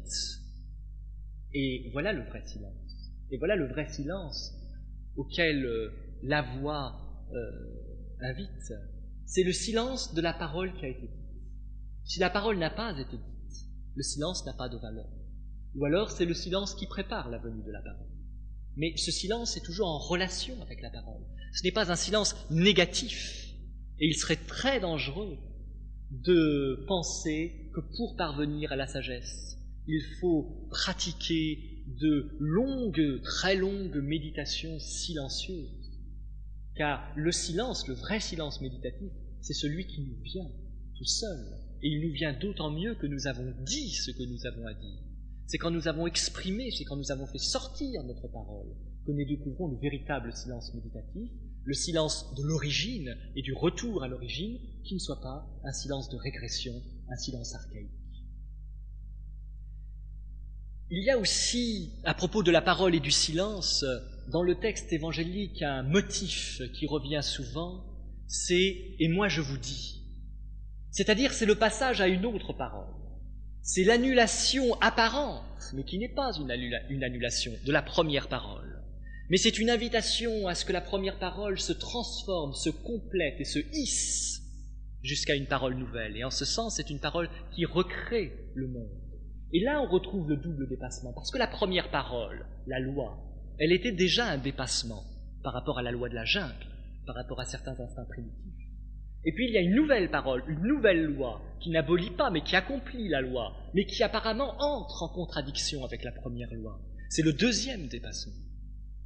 Et voilà le vrai silence. Et voilà le vrai silence auquel la voix invite. C'est le silence de la parole qui a été dite. Si la parole n'a pas été dite, le silence n'a pas de valeur. Ou alors c'est le silence qui prépare la venue de la parole. Mais ce silence est toujours en relation avec la parole. Ce n'est pas un silence négatif. Et il serait très dangereux de penser que pour parvenir à la sagesse, il faut pratiquer de longues, très longues méditations silencieuses. Car le silence, le vrai silence méditatif, c'est celui qui nous vient tout seul. Et il nous vient d'autant mieux que nous avons dit ce que nous avons à dire. C'est quand nous avons exprimé, c'est quand nous avons fait sortir notre parole que nous découvrons le véritable silence méditatif, le silence de l'origine et du retour à l'origine, qui ne soit pas un silence de régression, un silence archaïque. Il y a aussi, à propos de la parole et du silence, dans le texte évangélique, un motif qui revient souvent, c'est « et moi je vous dis ». C'est-à-dire, c'est le passage à une autre parole. C'est l'annulation apparente, mais qui n'est pas une annulation de la première parole. Mais c'est une invitation à ce que la première parole se transforme, se complète et se hisse jusqu'à une parole nouvelle. Et en ce sens, c'est une parole qui recrée le monde. Et là, on retrouve le double dépassement, parce que la première parole, la loi, elle était déjà un dépassement par rapport à la loi de la jungle, par rapport à certains instincts primitifs. Et puis il y a une nouvelle parole, une nouvelle loi, qui n'abolit pas, mais qui accomplit la loi, mais qui apparemment entre en contradiction avec la première loi. C'est le deuxième dépassement.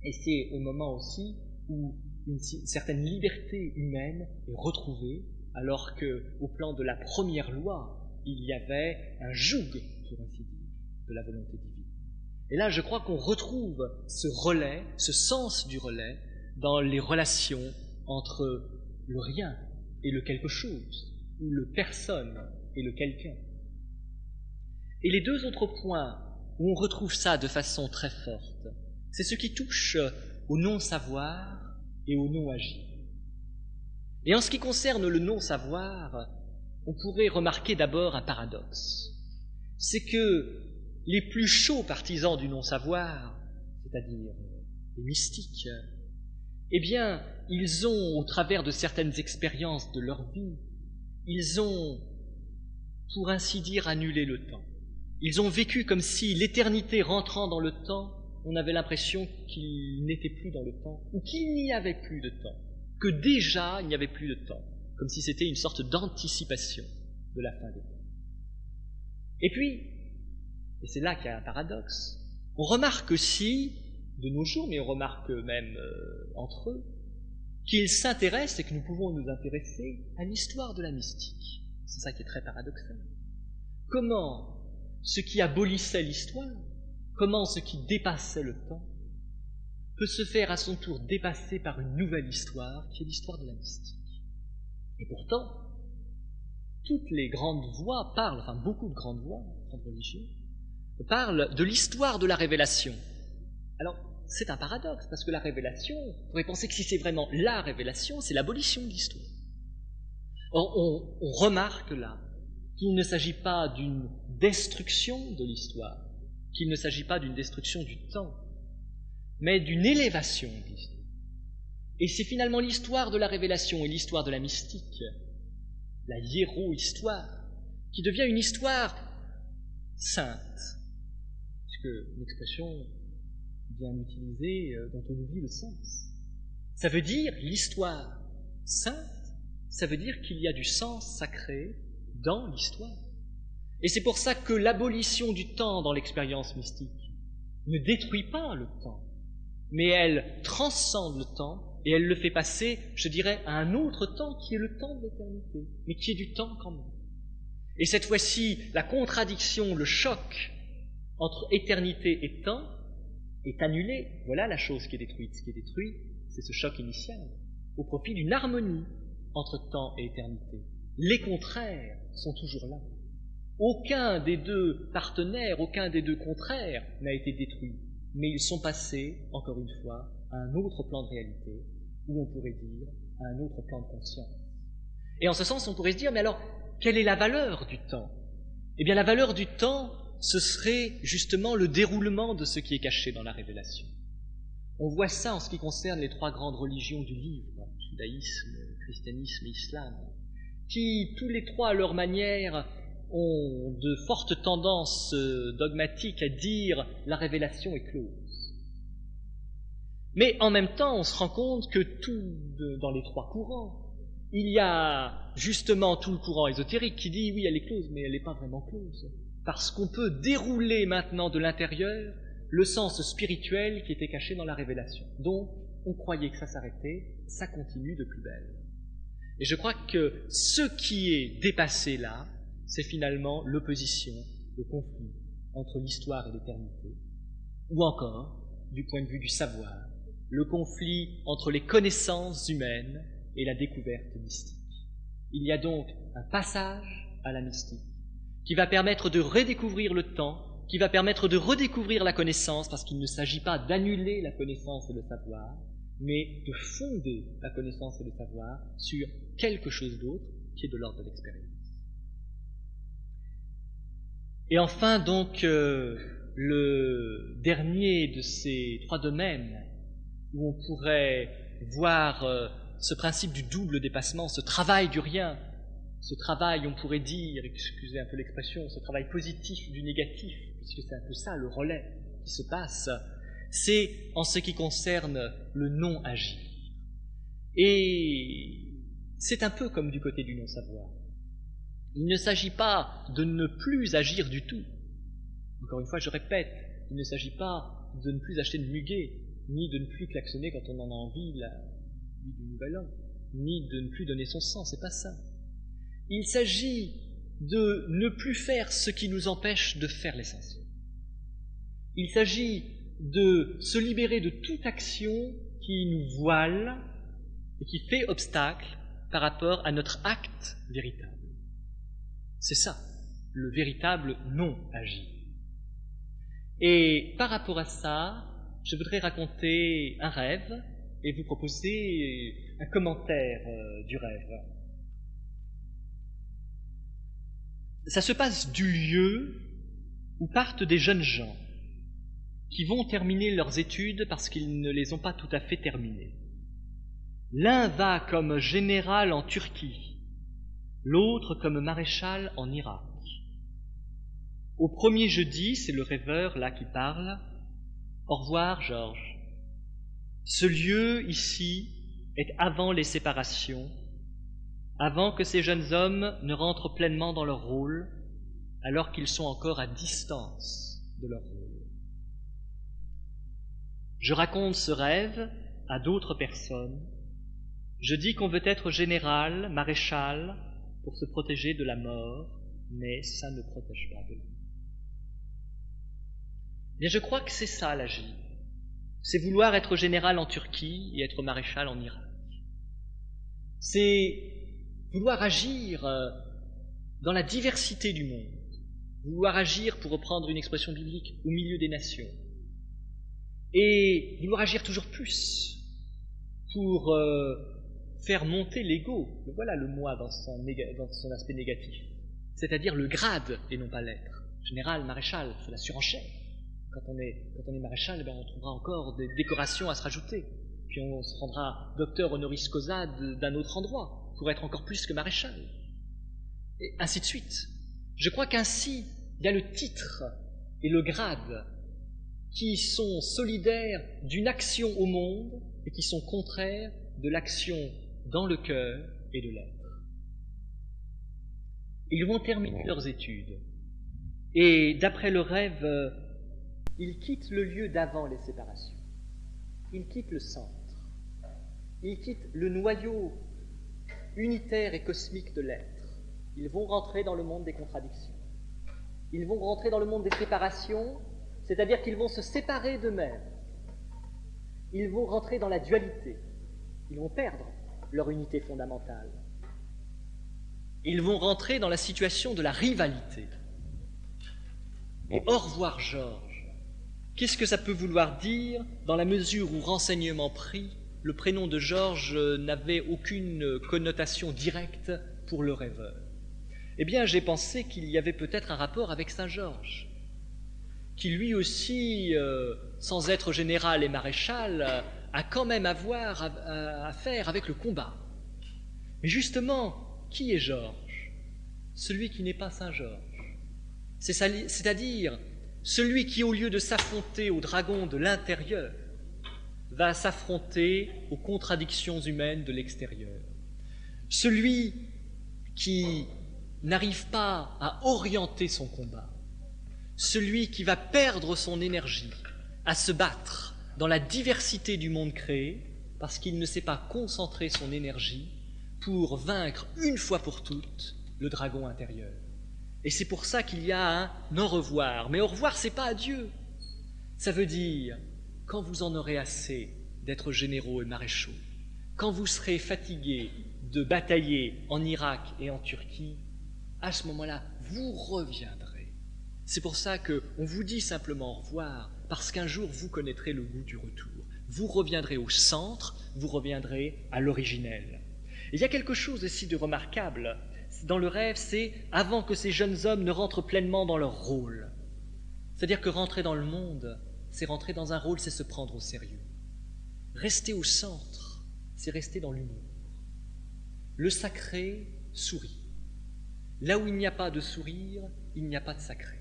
Et c'est au moment aussi où une certaine liberté humaine est retrouvée, alors qu'au plan de la première loi, il y avait un joug, pour ainsi dire, de la volonté divine. Et là, je crois qu'on retrouve ce relais, ce sens du relais, dans les relations entre le rien et le quelque chose, ou le personne et le quelqu'un. Et les deux autres points où on retrouve ça de façon très forte, c'est ce qui touche au non-savoir et au non-agir. Et en ce qui concerne le non-savoir, on pourrait remarquer d'abord un paradoxe. c'est que les plus chauds partisans du non-savoir, c'est-à-dire les mystiques, eh bien, ils ont, au travers de certaines expériences de leur vie, ils ont, pour ainsi dire, annulé le temps. Ils ont vécu comme si l'éternité rentrant dans le temps, on avait l'impression qu'il n'était plus dans le temps, ou qu'il n'y avait plus de temps, que déjà il n'y avait plus de temps, comme si c'était une sorte d'anticipation de la fin des temps. Et puis, et c'est là qu'il y a un paradoxe, on remarque aussi, de nos jours, mais on remarque même entre eux, qu'ils s'intéressent et que nous pouvons nous intéresser à l'histoire de la mystique. C'est ça qui est très paradoxal. Comment ce qui abolissait l'histoire, comment ce qui dépassait le temps, peut se faire à son tour dépasser par une nouvelle histoire, qui est l'histoire de la mystique. Et pourtant, toutes les grandes voix parlent, enfin beaucoup de grandes voix, grandes religions, parlent de l'histoire de la révélation. Alors, c'est un paradoxe, parce que la révélation, on pourrait penser que si c'est vraiment la révélation, c'est l'abolition de l'histoire. Or, on remarque là qu'il ne s'agit pas d'une destruction de l'histoire, qu'il ne s'agit pas d'une destruction du temps, mais d'une élévation de l'histoire. Et c'est finalement l'histoire de la révélation et l'histoire de la mystique, la hiéro-histoire, qui devient une histoire sainte, puisque une expression bien utilisée dont on oublie le sens. Ça veut dire l'histoire sainte, ça veut dire qu'il y a du sens sacré dans l'histoire. Et c'est pour ça que l'abolition du temps dans l'expérience mystique ne détruit pas le temps, mais elle transcende le temps et elle le fait passer, je dirais, à un autre temps qui est le temps de l'éternité, mais qui est du temps quand même. Et cette fois-ci, la contradiction, le choc entre éternité et temps est annulé. Voilà la chose qui est détruite. Ce qui est détruit, c'est ce choc initial, au profit d'une harmonie entre temps et éternité. Les contraires sont toujours là. Aucun des deux partenaires, aucun des deux contraires n'a été détruit, mais ils sont passés, encore une fois, à un autre plan de réalité, ou on pourrait dire à un autre plan de conscience. Et en ce sens, on pourrait se dire, mais alors, quelle est la valeur du temps? Eh bien, la valeur du temps, ce serait justement le déroulement de ce qui est caché dans la révélation. On voit ça en ce qui concerne les trois grandes religions du livre, judaïsme, christianisme et islam, qui, tous les trois à leur manière, ont de fortes tendances dogmatiques à dire la révélation est close. Mais en même temps, on se rend compte que dans les trois courants, il y a justement tout le courant ésotérique qui dit oui, elle est close, mais elle n'est pas vraiment close. Parce qu'on peut dérouler maintenant de l'intérieur le sens spirituel qui était caché dans la révélation. Donc, on croyait que ça s'arrêtait, ça continue de plus belle. Et je crois que ce qui est dépassé là, c'est finalement l'opposition, le conflit entre l'histoire et l'éternité, ou encore, du point de vue du savoir, le conflit entre les connaissances humaines et la découverte mystique. Il y a donc un passage à la mystique qui va permettre de redécouvrir le temps, qui va permettre de redécouvrir la connaissance, parce qu'il ne s'agit pas d'annuler la connaissance et le savoir, mais de fonder la connaissance et le savoir sur quelque chose d'autre qui est de l'ordre de l'expérience. Et enfin, donc, le dernier de ces trois domaines où on pourrait voir ce principe du double dépassement, ce travail du rien, ce travail, on pourrait dire, excusez un peu l'expression, ce travail positif du négatif, puisque c'est un peu ça le relais qui se passe, c'est en ce qui concerne le non-agir. Et c'est un peu comme du côté du non-savoir. Il ne s'agit pas de ne plus agir du tout. Encore une fois, je répète, il ne s'agit pas de ne plus acheter de muguet, ni de ne plus klaxonner quand on en a envie la nuit du Nouvel An, ni de ne plus donner son sang, c'est pas ça. Il s'agit de ne plus faire ce qui nous empêche de faire l'essentiel. Il s'agit de se libérer de toute action qui nous voile et qui fait obstacle par rapport à notre acte véritable. C'est ça, le véritable non-agir. Et par rapport à ça, je voudrais raconter un rêve et vous proposer un commentaire du rêve. Ça se passe du lieu où partent des jeunes gens qui vont terminer leurs études parce qu'ils ne les ont pas tout à fait terminées. L'un va comme général en Turquie, l'autre comme maréchal en Irak. Au premier jeudi, c'est le rêveur là qui parle. Au revoir, Georges. Ce lieu ici est avant les séparations, avant que ces jeunes hommes ne rentrent pleinement dans leur rôle, alors qu'ils sont encore à distance de leur rôle. Je raconte ce rêve à d'autres personnes. Je dis qu'on veut être général, maréchal, pour se protéger de la mort, mais ça ne protège pas de la mort. Bien, je crois que c'est ça l'agir. C'est vouloir être général en Turquie et être maréchal en Irak. C'est vouloir agir dans la diversité du monde, vouloir agir, pour reprendre une expression biblique, au milieu des nations, et vouloir agir toujours plus pour faire monter l'ego. Voilà le moi dans son aspect négatif, c'est-à-dire le grade et non pas l'être. Général, maréchal, c'est la surenchère. Quand on est maréchal, on trouvera encore des décorations à se rajouter. Puis on se rendra docteur honoris causa d'un autre endroit pour être encore plus que maréchal. Et ainsi de suite. Je crois qu'ainsi, il y a le titre et le grade qui sont solidaires d'une action au monde et qui sont contraires de l'action dans le cœur et de l'être. Ils vont terminer leurs études. Et d'après le rêve, ils quittent le lieu d'avant les séparations. Ils quittent le centre. Ils quittent le noyau unitaire et cosmique de l'être. Ils vont rentrer dans le monde des contradictions. Ils vont rentrer dans le monde des séparations, c'est-à-dire qu'ils vont se séparer d'eux-mêmes. Ils vont rentrer dans la dualité. Ils vont perdre leur unité fondamentale. Ils vont rentrer dans la situation de la rivalité. Et au revoir, Georges. Qu'est-ce que ça peut vouloir dire dans la mesure où, renseignement pris, le prénom de Georges n'avait aucune connotation directe pour le rêveur? Eh bien, j'ai pensé qu'il y avait peut-être un rapport avec Saint Georges, qui lui aussi, sans être général et maréchal, a quand même à faire avec le combat. Mais justement, qui est Georges? Celui qui n'est pas Saint Georges. C'est-à-dire celui qui, au lieu de s'affronter au dragon de l'intérieur, va s'affronter aux contradictions humaines de l'extérieur. Celui qui n'arrive pas à orienter son combat. Celui qui va perdre son énergie à se battre dans la diversité du monde créé parce qu'il ne sait pas concentrer son énergie pour vaincre une fois pour toutes le dragon intérieur. Et c'est pour ça qu'il y a un au revoir. Mais au revoir, c'est pas adieu. Ça veut dire, quand vous en aurez assez d'être généraux et maréchaux, quand vous serez fatigués de batailler en Irak et en Turquie, à ce moment-là, vous reviendrez. C'est pour ça qu'on vous dit simplement au revoir, parce qu'un jour, vous connaîtrez le goût du retour. Vous reviendrez au centre, vous reviendrez à l'originel. Et il y a quelque chose aussi de remarquable dans le rêve, c'est avant que ces jeunes hommes ne rentrent pleinement dans leur rôle. C'est-à-dire que rentrer dans le monde, c'est rentrer dans un rôle, c'est se prendre au sérieux. Rester au centre, c'est rester dans l'humour. Le sacré sourit. Là où il n'y a pas de sourire, il n'y a pas de sacré.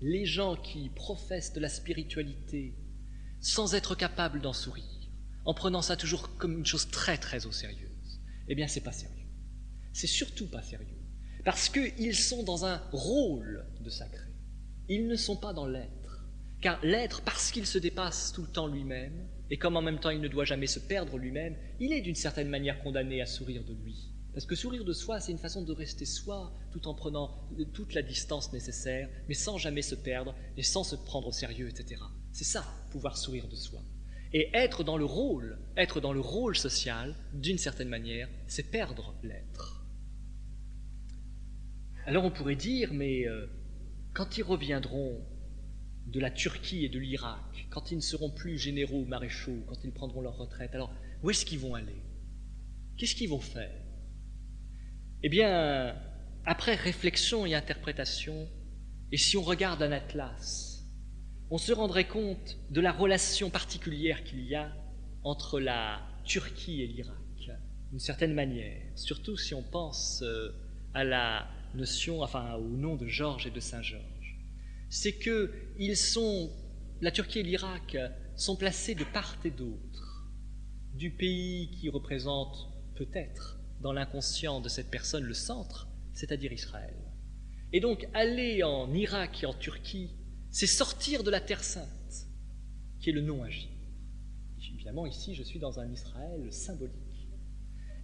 Les gens qui professent de la spiritualité sans être capables d'en sourire, en prenant ça toujours comme une chose très très au sérieux, eh bien c'est pas sérieux. C'est surtout pas sérieux. Parce qu'ils sont dans un rôle de sacré. Ils ne sont pas dans l'être. Car l'être, parce qu'il se dépasse tout le temps lui-même, et comme en même temps il ne doit jamais se perdre lui-même, il est d'une certaine manière condamné à sourire de lui. Parce que sourire de soi, c'est une façon de rester soi, tout en prenant toute la distance nécessaire, mais sans jamais se perdre, et sans se prendre au sérieux, etc. C'est ça, pouvoir sourire de soi. Et être dans le rôle social, d'une certaine manière, c'est perdre l'être. Alors on pourrait dire, mais quand ils reviendront de la Turquie et de l'Irak, quand ils ne seront plus généraux ou maréchaux, quand ils prendront leur retraite, alors où est-ce qu'ils vont aller? Qu'est-ce qu'ils vont faire? Eh bien, après réflexion et interprétation, et si on regarde un atlas, on se rendrait compte de la relation particulière qu'il y a entre la Turquie et l'Irak, d'une certaine manière, surtout si on pense à la notion, enfin au nom de Georges et de Saint-Georges. C'est que la Turquie et l'Irak sont placés de part et d'autre du pays qui représente peut-être dans l'inconscient de cette personne le centre, c'est-à-dire Israël. Et donc aller en Irak et en Turquie, c'est sortir de la Terre Sainte, qui est le non-agir. Évidemment, ici, je suis dans un Israël symbolique.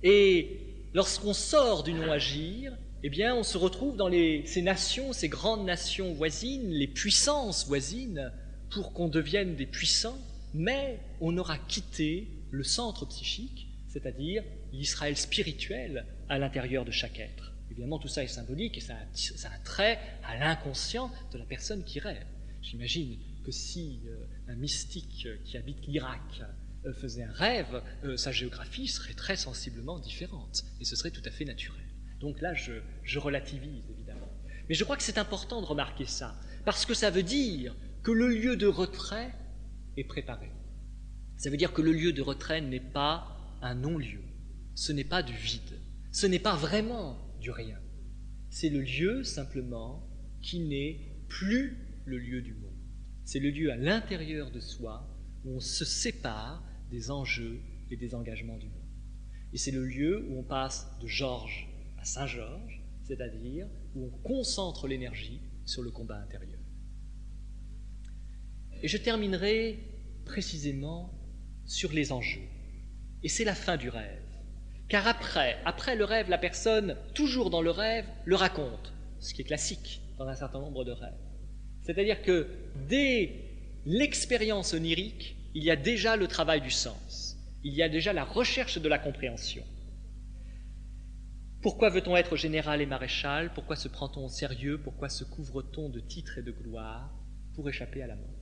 Et lorsqu'on sort du non-agir, eh bien, on se retrouve dans ces nations, ces grandes nations voisines, les puissances voisines, pour qu'on devienne des puissants, mais on aura quitté le centre psychique, c'est-à-dire l'Israël spirituel à l'intérieur de chaque être. Évidemment, tout ça est symbolique et ça a un trait à l'inconscient de la personne qui rêve. J'imagine que si un mystique qui habite l'Irak faisait un rêve, sa géographie serait très sensiblement différente et ce serait tout à fait naturel. Donc là, je relativise évidemment. Mais je crois que c'est important de remarquer ça, parce que ça veut dire que le lieu de retrait est préparé. Ça veut dire que le lieu de retrait n'est pas un non-lieu, ce n'est pas du vide, ce n'est pas vraiment du rien. C'est le lieu simplement qui n'est plus le lieu du monde. C'est le lieu à l'intérieur de soi où on se sépare des enjeux et des engagements du monde. Et c'est le lieu où on passe de Georges à Saint-Georges, c'est-à-dire où on concentre l'énergie sur le combat intérieur. Et je terminerai précisément sur les enjeux. Et c'est la fin du rêve. Car après le rêve, la personne, toujours dans le rêve, le raconte, ce qui est classique dans un certain nombre de rêves. C'est-à-dire que dès l'expérience onirique, il y a déjà le travail du sens, il y a déjà la recherche de la compréhension. Pourquoi veut-on être général et maréchal? Pourquoi se prend-on au sérieux? Pourquoi se couvre-t-on de titres et de gloire? Pour échapper à la mort.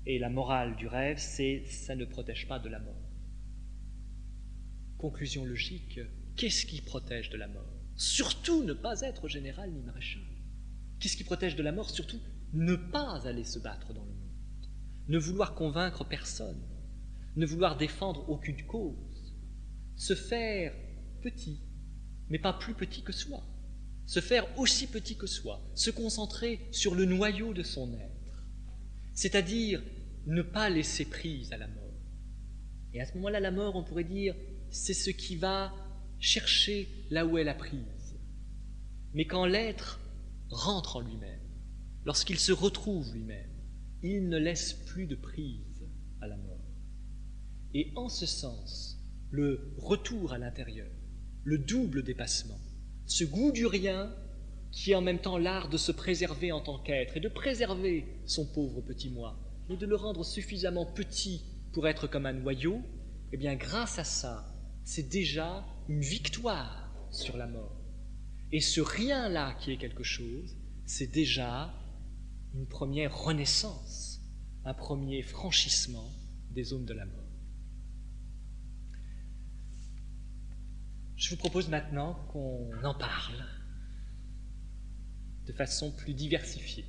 Et la morale du rêve, c'est ça ne protège pas de la mort. Conclusion logique, qu'est-ce qui protège de la mort? Surtout ne pas être général ni maréchal. Qu'est-ce qui protège de la mort? Surtout ne pas aller se battre dans le monde, ne vouloir convaincre personne, ne vouloir défendre aucune cause, se faire petit, mais pas plus petit que soi, se faire aussi petit que soi, se concentrer sur le noyau de son être, c'est-à-dire ne pas laisser prise à la mort. Et à ce moment-là, la mort, on pourrait dire, c'est ce qui va chercher là où elle a prise. Mais quand l'être rentre en lui-même, lorsqu'il se retrouve lui-même, il ne laisse plus de prise à la mort. Et en ce sens, le retour à l'intérieur, le double dépassement, ce goût du rien qui est en même temps l'art de se préserver en tant qu'être et de préserver son pauvre petit moi, mais de le rendre suffisamment petit pour être comme un noyau, eh bien grâce à ça, c'est déjà une victoire sur la mort. Et ce rien-là qui est quelque chose, c'est déjà une première renaissance, un premier franchissement des zones de la mort. Je vous propose maintenant qu'on en parle de façon plus diversifiée.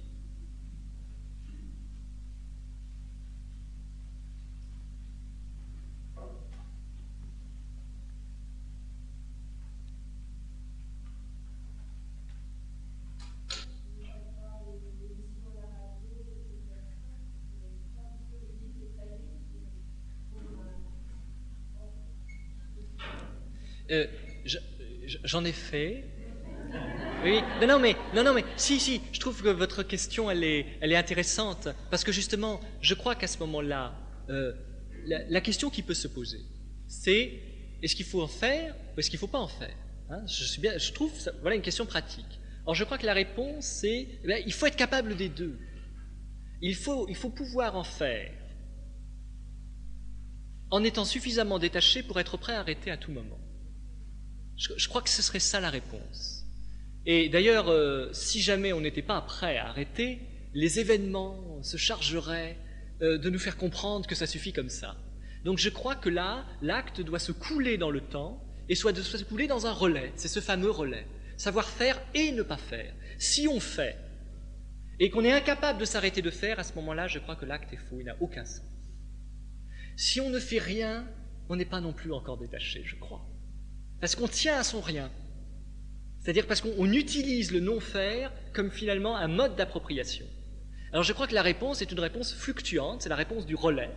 J'en ai fait. Oui, non, mais, si, je trouve que votre question, elle est intéressante, parce que justement, je crois qu'à ce moment-là, la question qui peut se poser, c'est est-ce qu'il faut en faire ou est-ce qu'il ne faut pas en faire, hein? Je trouve ça, voilà une question pratique. Or, je crois que la réponse, c'est il faut être capable des deux. Il faut pouvoir en faire en étant suffisamment détaché pour être prêt à arrêter à tout moment. Je crois que ce serait ça la réponse. Et d'ailleurs, si jamais on n'était pas prêt à arrêter, les événements se chargeraient de nous faire comprendre que ça suffit comme ça. Donc je crois que là, l'acte doit se couler dans le temps et doit se couler dans un relais. C'est ce fameux relais. Savoir faire et ne pas faire. Si on fait, et qu'on est incapable de s'arrêter de faire, à ce moment-là, je crois que l'acte est faux, il n'a aucun sens. Si on ne fait rien, on n'est pas non plus encore détaché, je crois. Parce qu'on tient à son rien. C'est-à-dire parce qu'on utilise le non-faire comme finalement un mode d'appropriation. Alors je crois que la réponse est une réponse fluctuante, c'est la réponse du relais,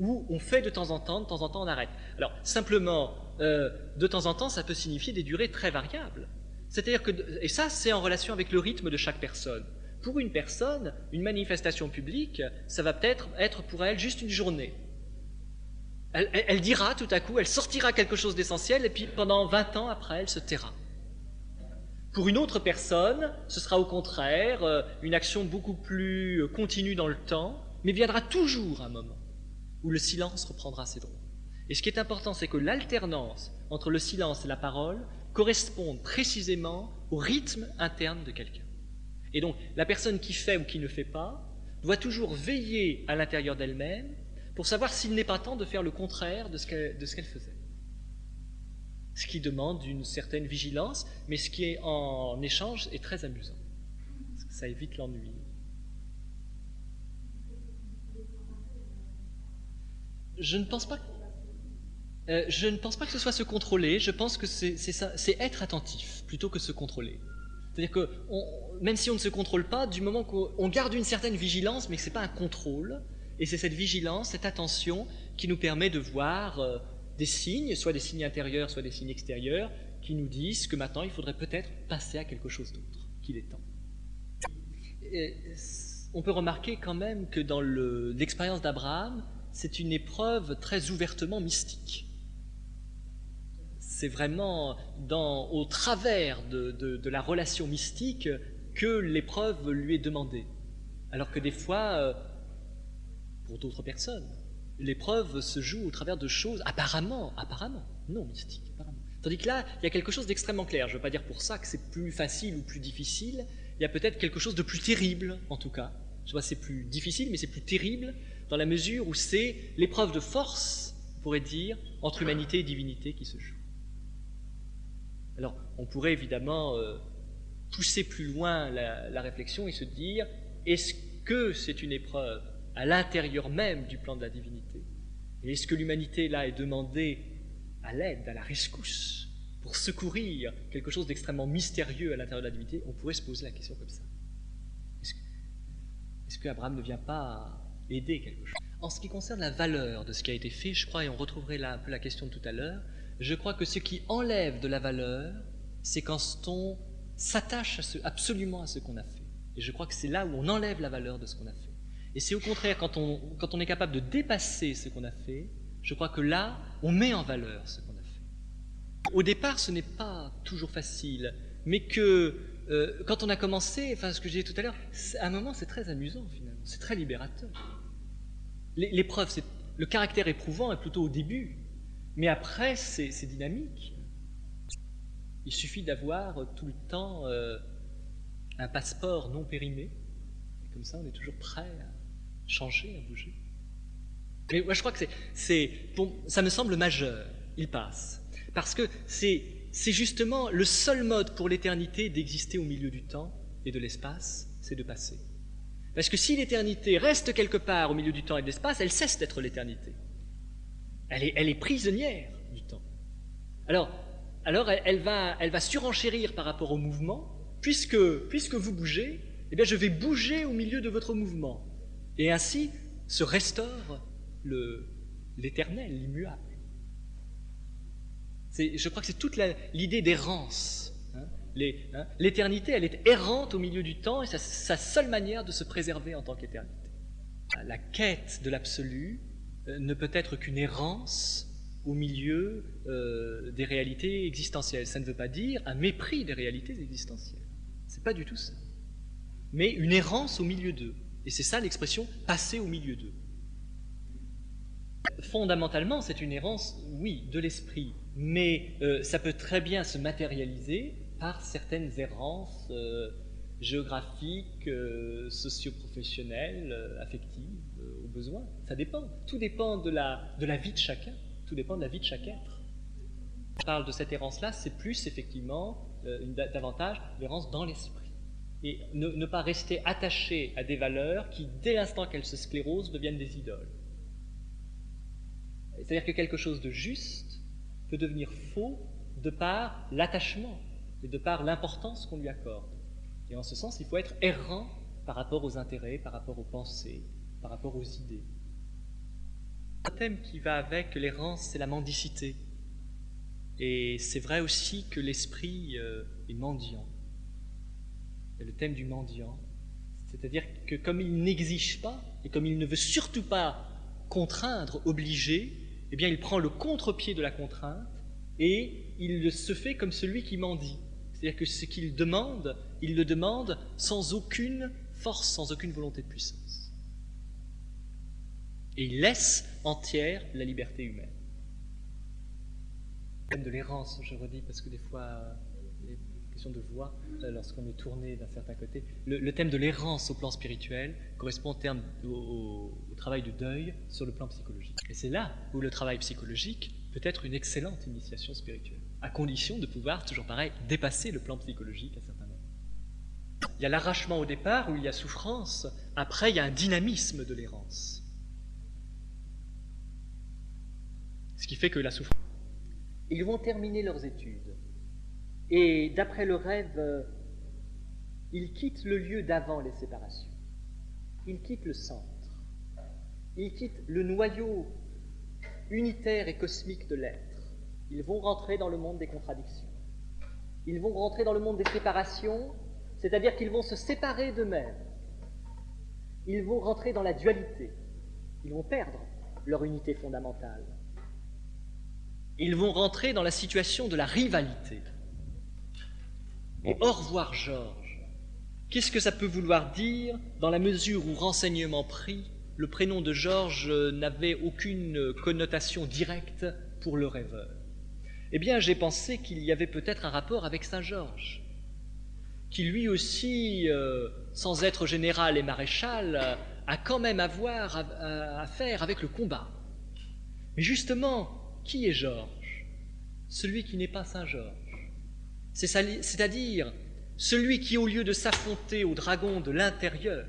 où on fait de temps en temps on arrête. Alors simplement, de temps en temps, ça peut signifier des durées très variables. C'est-à-dire que, et ça c'est en relation avec le rythme de chaque personne. Pour une personne, une manifestation publique, ça va peut-être être pour elle juste une journée. Elle dira tout à coup, elle sortira quelque chose d'essentiel, et puis pendant 20 ans après, elle se taira. Pour une autre personne, ce sera au contraire une action beaucoup plus continue dans le temps, mais viendra toujours un moment où le silence reprendra ses droits. Et ce qui est important, c'est que l'alternance entre le silence et la parole corresponde précisément au rythme interne de quelqu'un. Et donc, la personne qui fait ou qui ne fait pas doit toujours veiller à l'intérieur d'elle-même pour savoir s'il n'est pas temps de faire le contraire de ce qu'elle faisait. Ce qui demande une certaine vigilance, mais ce qui est en échange est très amusant. Parce que ça évite l'ennui. Je ne pense pas que ce soit se contrôler, je pense que c'est être attentif plutôt que se contrôler. C'est-à-dire que même si on ne se contrôle pas, du moment qu'on garde une certaine vigilance, mais que ce n'est pas un contrôle, et c'est cette vigilance, cette attention qui nous permet de voir des signes, soit des signes intérieurs, soit des signes extérieurs, qui nous disent que maintenant il faudrait peut-être passer à quelque chose d'autre, qu'il est temps. Et on peut remarquer quand même que dans l'expérience d'Abraham, c'est une épreuve très ouvertement mystique. C'est vraiment au travers de la relation mystique que l'épreuve lui est demandée. Alors que des fois, pour d'autres personnes, l'épreuve se joue au travers de choses apparemment, non mystiques. Apparemment. Tandis que là, il y a quelque chose d'extrêmement clair. Je ne veux pas dire pour ça que c'est plus facile ou plus difficile. Il y a peut-être quelque chose de plus terrible, en tout cas. Je vois, c'est plus difficile, mais c'est plus terrible dans la mesure où c'est l'épreuve de force, on pourrait dire, entre humanité et divinité qui se joue. Alors, on pourrait évidemment pousser plus loin la réflexion et se dire, est-ce que c'est une épreuve à l'intérieur même du plan de la divinité? Et est-ce que l'humanité, là, est demandée à l'aide, à la rescousse, pour secourir quelque chose d'extrêmement mystérieux à l'intérieur de la divinité? On pourrait se poser la question comme ça. Est-ce qu'Abraham ne vient pas aider quelque chose? En ce qui concerne la valeur de ce qui a été fait, je crois, et on retrouverait là un peu la question de tout à l'heure, je crois que ce qui enlève de la valeur, c'est quand on s'attache absolument à ce qu'on a fait. Et je crois que c'est là où on enlève la valeur de ce qu'on a fait. Et c'est au contraire, quand on est capable de dépasser ce qu'on a fait, je crois que là, on met en valeur ce qu'on a fait. Au départ, ce n'est pas toujours facile, mais que quand on a commencé, enfin ce que j'ai dit tout à l'heure, à un moment c'est très amusant finalement, c'est très libérateur. L'épreuve, le caractère éprouvant est plutôt au début, mais après c'est dynamique. Il suffit d'avoir tout le temps un passeport non périmé, et comme ça on est toujours prêt à changer, à bouger. Mais moi je crois que ça me semble majeur, il passe. Parce que c'est justement le seul mode pour l'éternité d'exister au milieu du temps et de l'espace, c'est de passer. Parce que si l'éternité reste quelque part au milieu du temps et de l'espace, elle cesse d'être l'éternité. Elle est prisonnière du temps. Alors elle va surenchérir par rapport au mouvement, puisque vous bougez, eh bien je vais bouger au milieu de votre mouvement. Et ainsi se restaure l'éternel, l'immuable. Je crois que c'est toute l'idée d'errance. L'éternité, elle est errante au milieu du temps et c'est sa seule manière de se préserver en tant qu'éternité. La quête de l'absolu ne peut être qu'une errance au milieu des réalités existentielles. Ça ne veut pas dire un mépris des réalités existentielles. C'est pas du tout ça. Mais une errance au milieu d'eux. Et c'est ça l'expression « passer au milieu d'eux ». Fondamentalement, c'est une errance, oui, de l'esprit, mais ça peut très bien se matérialiser par certaines errances géographiques, socio-professionnelles, affectives, au besoin. Ça dépend. Tout dépend de la vie de chacun. Tout dépend de la vie de chaque être. On parle de cette errance-là, c'est plus effectivement davantage l'errance dans l'esprit. et ne pas rester attaché à des valeurs qui, dès l'instant qu'elles se sclérosent, deviennent des idoles. C'est-à-dire que quelque chose de juste peut devenir faux de par l'attachement et de par l'importance qu'on lui accorde. Et en ce sens, il faut être errant par rapport aux intérêts, par rapport aux pensées, par rapport aux idées. Un thème qui va avec l'errance, c'est la mendicité. Et c'est vrai aussi que l'esprit est mendiant. C'est le thème du mendiant. C'est-à-dire que comme il n'exige pas, et comme il ne veut surtout pas contraindre, obliger, eh bien il prend le contre-pied de la contrainte et il se fait comme celui qui mendie. C'est-à-dire que ce qu'il demande, il le demande sans aucune force, sans aucune volonté de puissance. Et il laisse entière la liberté humaine. Le thème de l'errance, je redis, parce que des fois, les questions de voix, lorsqu'on est tourné d'un certain côté, le thème de l'errance au plan spirituel correspond au travail de deuil sur le plan psychologique. Et c'est là où le travail psychologique peut être une excellente initiation spirituelle, à condition de pouvoir, toujours pareil, dépasser le plan psychologique à certains moments. Il y a l'arrachement au départ, où il y a souffrance, après il y a un dynamisme de l'errance. Ce qui fait que la souffrance... Ils vont terminer leurs études. Et d'après le rêve, ils quittent le lieu d'avant les séparations. Ils quittent le centre. Ils quittent le noyau unitaire et cosmique de l'être. Ils vont rentrer dans le monde des contradictions. Ils vont rentrer dans le monde des séparations, c'est-à-dire qu'ils vont se séparer d'eux-mêmes. Ils vont rentrer dans la dualité. Ils vont perdre leur unité fondamentale. Ils vont rentrer dans la situation de la rivalité. Et au revoir, Georges. Qu'est-ce que ça peut vouloir dire dans la mesure où, renseignement pris, le prénom de Georges n'avait aucune connotation directe pour le rêveur? Eh bien, j'ai pensé qu'il y avait peut-être un rapport avec Saint Georges, qui lui aussi, sans être général et maréchal, a quand même à voir à faire avec le combat. Mais justement, qui est Georges? Celui qui n'est pas Saint Georges. C'est-à-dire celui qui, au lieu de s'affronter au dragon de l'intérieur,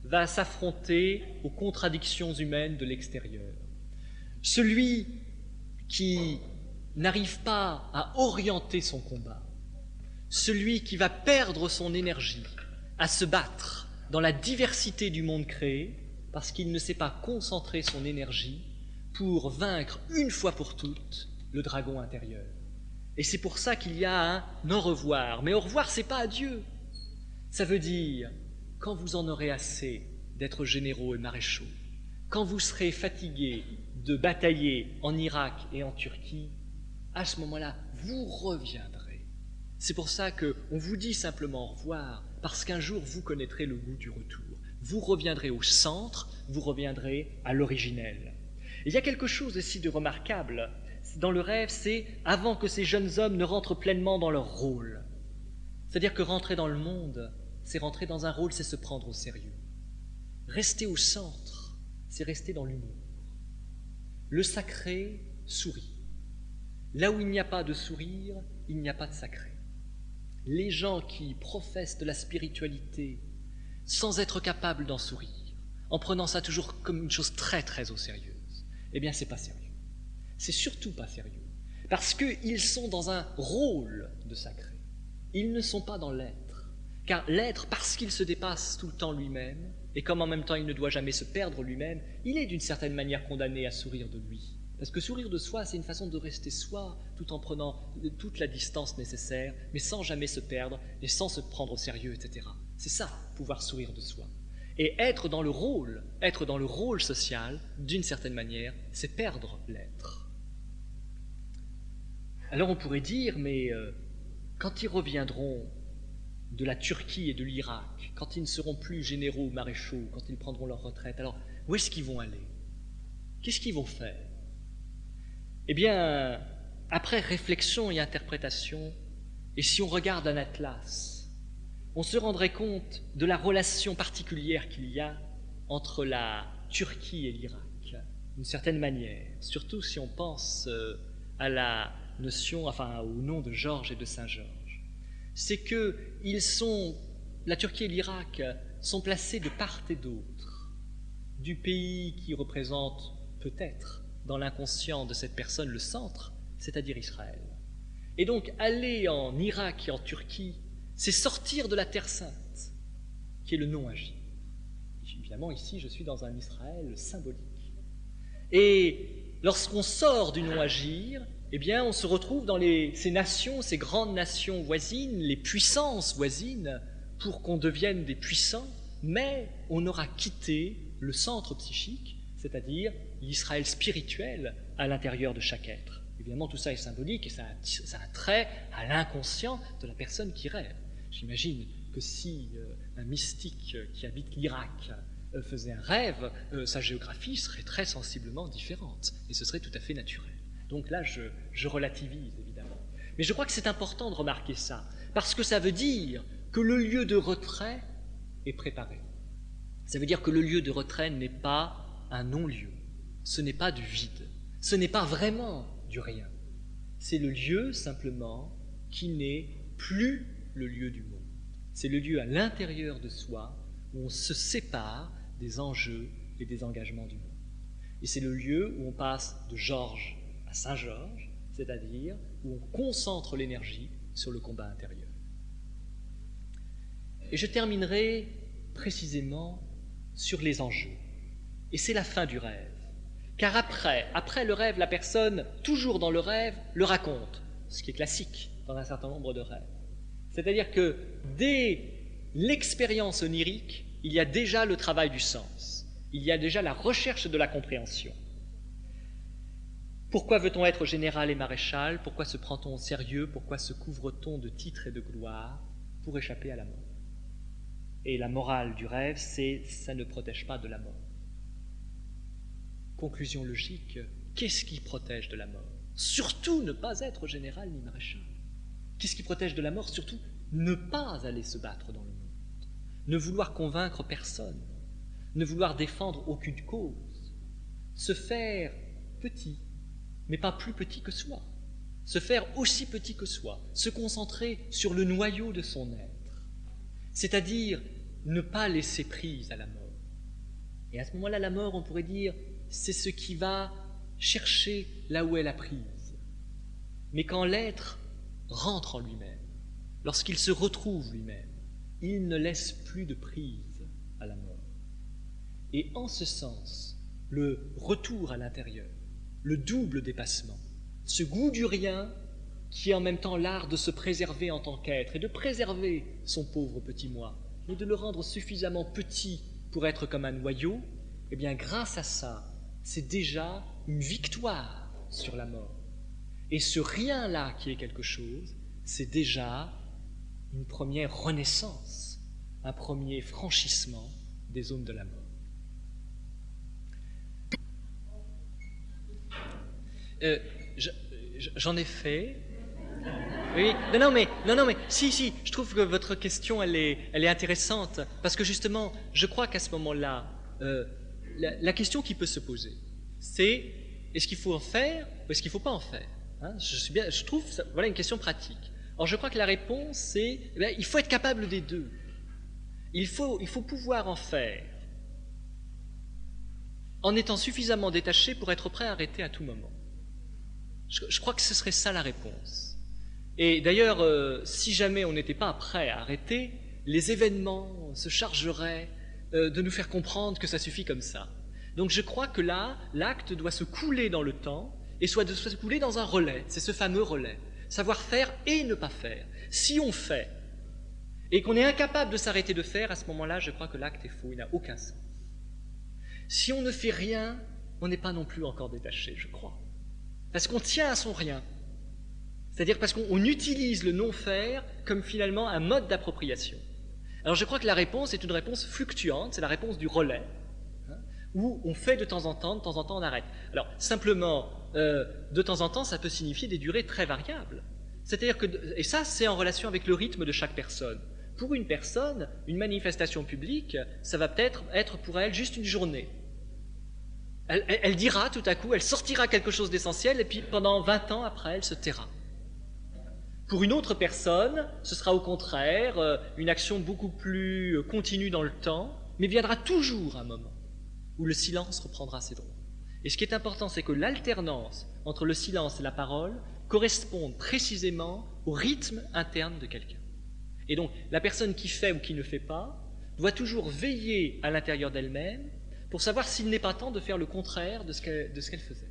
va s'affronter aux contradictions humaines de l'extérieur. Celui qui n'arrive pas à orienter son combat. Celui qui va perdre son énergie à se battre dans la diversité du monde créé parce qu'il ne sait pas concentrer son énergie pour vaincre une fois pour toutes le dragon intérieur. Et c'est pour ça qu'il y a un au revoir. Mais au revoir, c'est pas adieu. Ça veut dire, quand vous en aurez assez d'être généraux et maréchaux, quand vous serez fatigués de batailler en Irak et en Turquie, à ce moment-là, vous reviendrez. C'est pour ça qu'on vous dit simplement au revoir, parce qu'un jour, vous connaîtrez le goût du retour. Vous reviendrez au centre, vous reviendrez à l'originel. Et il y a quelque chose aussi de remarquable dans le rêve, c'est avant que ces jeunes hommes ne rentrent pleinement dans leur rôle. C'est-à-dire que rentrer dans le monde, c'est rentrer dans un rôle, c'est se prendre au sérieux. Rester au centre, c'est rester dans l'humour. Le sacré sourit. Là où il n'y a pas de sourire, il n'y a pas de sacré. Les gens qui professent de la spiritualité sans être capables d'en sourire, en prenant ça toujours comme une chose très très au sérieux, eh bien c'est pas sérieux. C'est surtout pas sérieux. Parce qu'ils sont dans un rôle de sacré. Ils ne sont pas dans l'être. Car l'être, parce qu'il se dépasse tout le temps lui-même, et comme en même temps il ne doit jamais se perdre lui-même, il est d'une certaine manière condamné à sourire de lui. Parce que sourire de soi, c'est une façon de rester soi, tout en prenant toute la distance nécessaire, mais sans jamais se perdre, et sans se prendre au sérieux, etc. C'est ça, pouvoir sourire de soi. Et être dans le rôle social, d'une certaine manière, c'est perdre l'être. Alors on pourrait dire, mais quand ils reviendront de la Turquie et de l'Irak, quand ils ne seront plus généraux ou maréchaux, quand ils prendront leur retraite, alors où est-ce qu'ils vont aller? Qu'est-ce qu'ils vont faire? Eh bien, après réflexion et interprétation, et si on regarde un atlas, on se rendrait compte de la relation particulière qu'il y a entre la Turquie et l'Irak, d'une certaine manière, surtout si on pense à la notion, au nom de Georges et de Saint Georges. C'est qu'ils sont la Turquie et l'Irak sont placés de part et d'autre du pays qui représente peut-être dans l'inconscient de cette personne le centre, c'est-à-dire Israël. Et donc aller en Irak et en Turquie, c'est sortir de la Terre Sainte, qui est le non-agi. Évidemment, ici, je suis dans un Israël symbolique. Et lorsqu'on sort du non-agir, eh bien, on se retrouve dans ces nations, ces grandes nations voisines, les puissances voisines, pour qu'on devienne des puissants, mais on aura quitté le centre psychique, c'est-à-dire l'Israël spirituel à l'intérieur de chaque être. Évidemment, tout ça est symbolique et ça a trait à l'inconscient de la personne qui rêve. J'imagine que si un mystique qui habite l'Irak faisait un rêve, sa géographie serait très sensiblement différente et ce serait tout à fait naturel. Donc là, je relativise évidemment. Mais je crois que c'est important de remarquer ça, parce que ça veut dire que le lieu de retrait est préparé. Ça veut dire que le lieu de retrait n'est pas un non-lieu, ce n'est pas du vide, ce n'est pas vraiment du rien. C'est le lieu simplement qui n'est plus le lieu du monde. C'est le lieu à l'intérieur de soi où on se sépare des enjeux et des engagements du monde. Et c'est le lieu où on passe de Georges à Saint-Georges, c'est-à-dire où on concentre l'énergie sur le combat intérieur. Et je terminerai précisément sur les enjeux. Et c'est la fin du rêve. Car après le rêve, la personne, toujours dans le rêve, le raconte, ce qui est classique dans un certain nombre de rêves. C'est-à-dire que dès l'expérience onirique, il y a déjà le travail du sens, il y a déjà la recherche de la compréhension. Pourquoi veut-on être général et maréchal? Pourquoi se prend-on au sérieux? Pourquoi se couvre-t-on de titres et de gloire? Pour échapper à la mort. Et la morale du rêve, c'est ça ne protège pas de la mort. Conclusion logique, qu'est-ce qui protège de la mort? Surtout ne pas être général ni maréchal. Qu'est-ce qui protège de la mort? Surtout ne pas aller se battre dans le monde, ne vouloir convaincre personne, ne vouloir défendre aucune cause, se faire petit, mais pas plus petit que soi, se faire aussi petit que soi, se concentrer sur le noyau de son être, c'est-à-dire ne pas laisser prise à la mort. Et à ce moment-là, la mort, on pourrait dire, c'est ce qui va chercher là où elle a prise. Mais quand l'être rentre en lui-même, lorsqu'il se retrouve lui-même, il ne laisse plus de prise à la mort. Et en ce sens, le retour à l'intérieur, le double dépassement, ce goût du rien qui est en même temps l'art de se préserver en tant qu'être et de préserver son pauvre petit moi, mais de le rendre suffisamment petit pour être comme un noyau, eh bien grâce à ça, c'est déjà une victoire sur la mort. Et ce rien-là qui est quelque chose, c'est déjà une première renaissance, un premier franchissement des zones de la mort. J'en ai fait. Oui, non, mais, si, je trouve que votre question, elle est intéressante, parce que justement, je crois qu'à ce moment-là, la question qui peut se poser, c'est est-ce qu'il faut en faire ou est-ce qu'il ne faut pas en faire, hein? Je trouve ça, voilà une question pratique. Or, je crois que la réponse, c'est il faut être capable des deux. Il faut pouvoir en faire en étant suffisamment détaché pour être prêt à arrêter à tout moment. Je crois que ce serait ça la réponse. Et d'ailleurs, si jamais on n'était pas prêt à arrêter, les événements se chargeraient de nous faire comprendre que ça suffit comme ça. Donc je crois que là, l'acte doit se couler dans le temps et soit de se couler dans un relais. C'est ce fameux relais. Savoir faire et ne pas faire. Si on fait et qu'on est incapable de s'arrêter de faire, à ce moment-là, je crois que l'acte est faux, il n'a aucun sens. Si on ne fait rien, on n'est pas non plus encore détaché, je crois. Parce qu'on tient à son rien. C'est-à-dire parce qu'on utilise le non-faire comme finalement un mode d'appropriation. Alors je crois que la réponse est une réponse fluctuante, c'est la réponse du relais, hein, où on fait de temps en temps on arrête. Alors simplement, de temps en temps, ça peut signifier des durées très variables. C'est-à-dire que, et ça c'est en relation avec le rythme de chaque personne. Pour une personne, une manifestation publique, ça va peut-être être pour elle juste une journée. Elle dira tout à coup, elle sortira quelque chose d'essentiel et puis pendant 20 ans après, elle se taira. Pour une autre personne, ce sera au contraire une action beaucoup plus continue dans le temps, mais viendra toujours un moment où le silence reprendra ses droits. Et ce qui est important, c'est que l'alternance entre le silence et la parole corresponde précisément au rythme interne de quelqu'un. Et donc, la personne qui fait ou qui ne fait pas doit toujours veiller à l'intérieur d'elle-même pour savoir s'il n'est pas temps de faire le contraire de ce qu'elle faisait.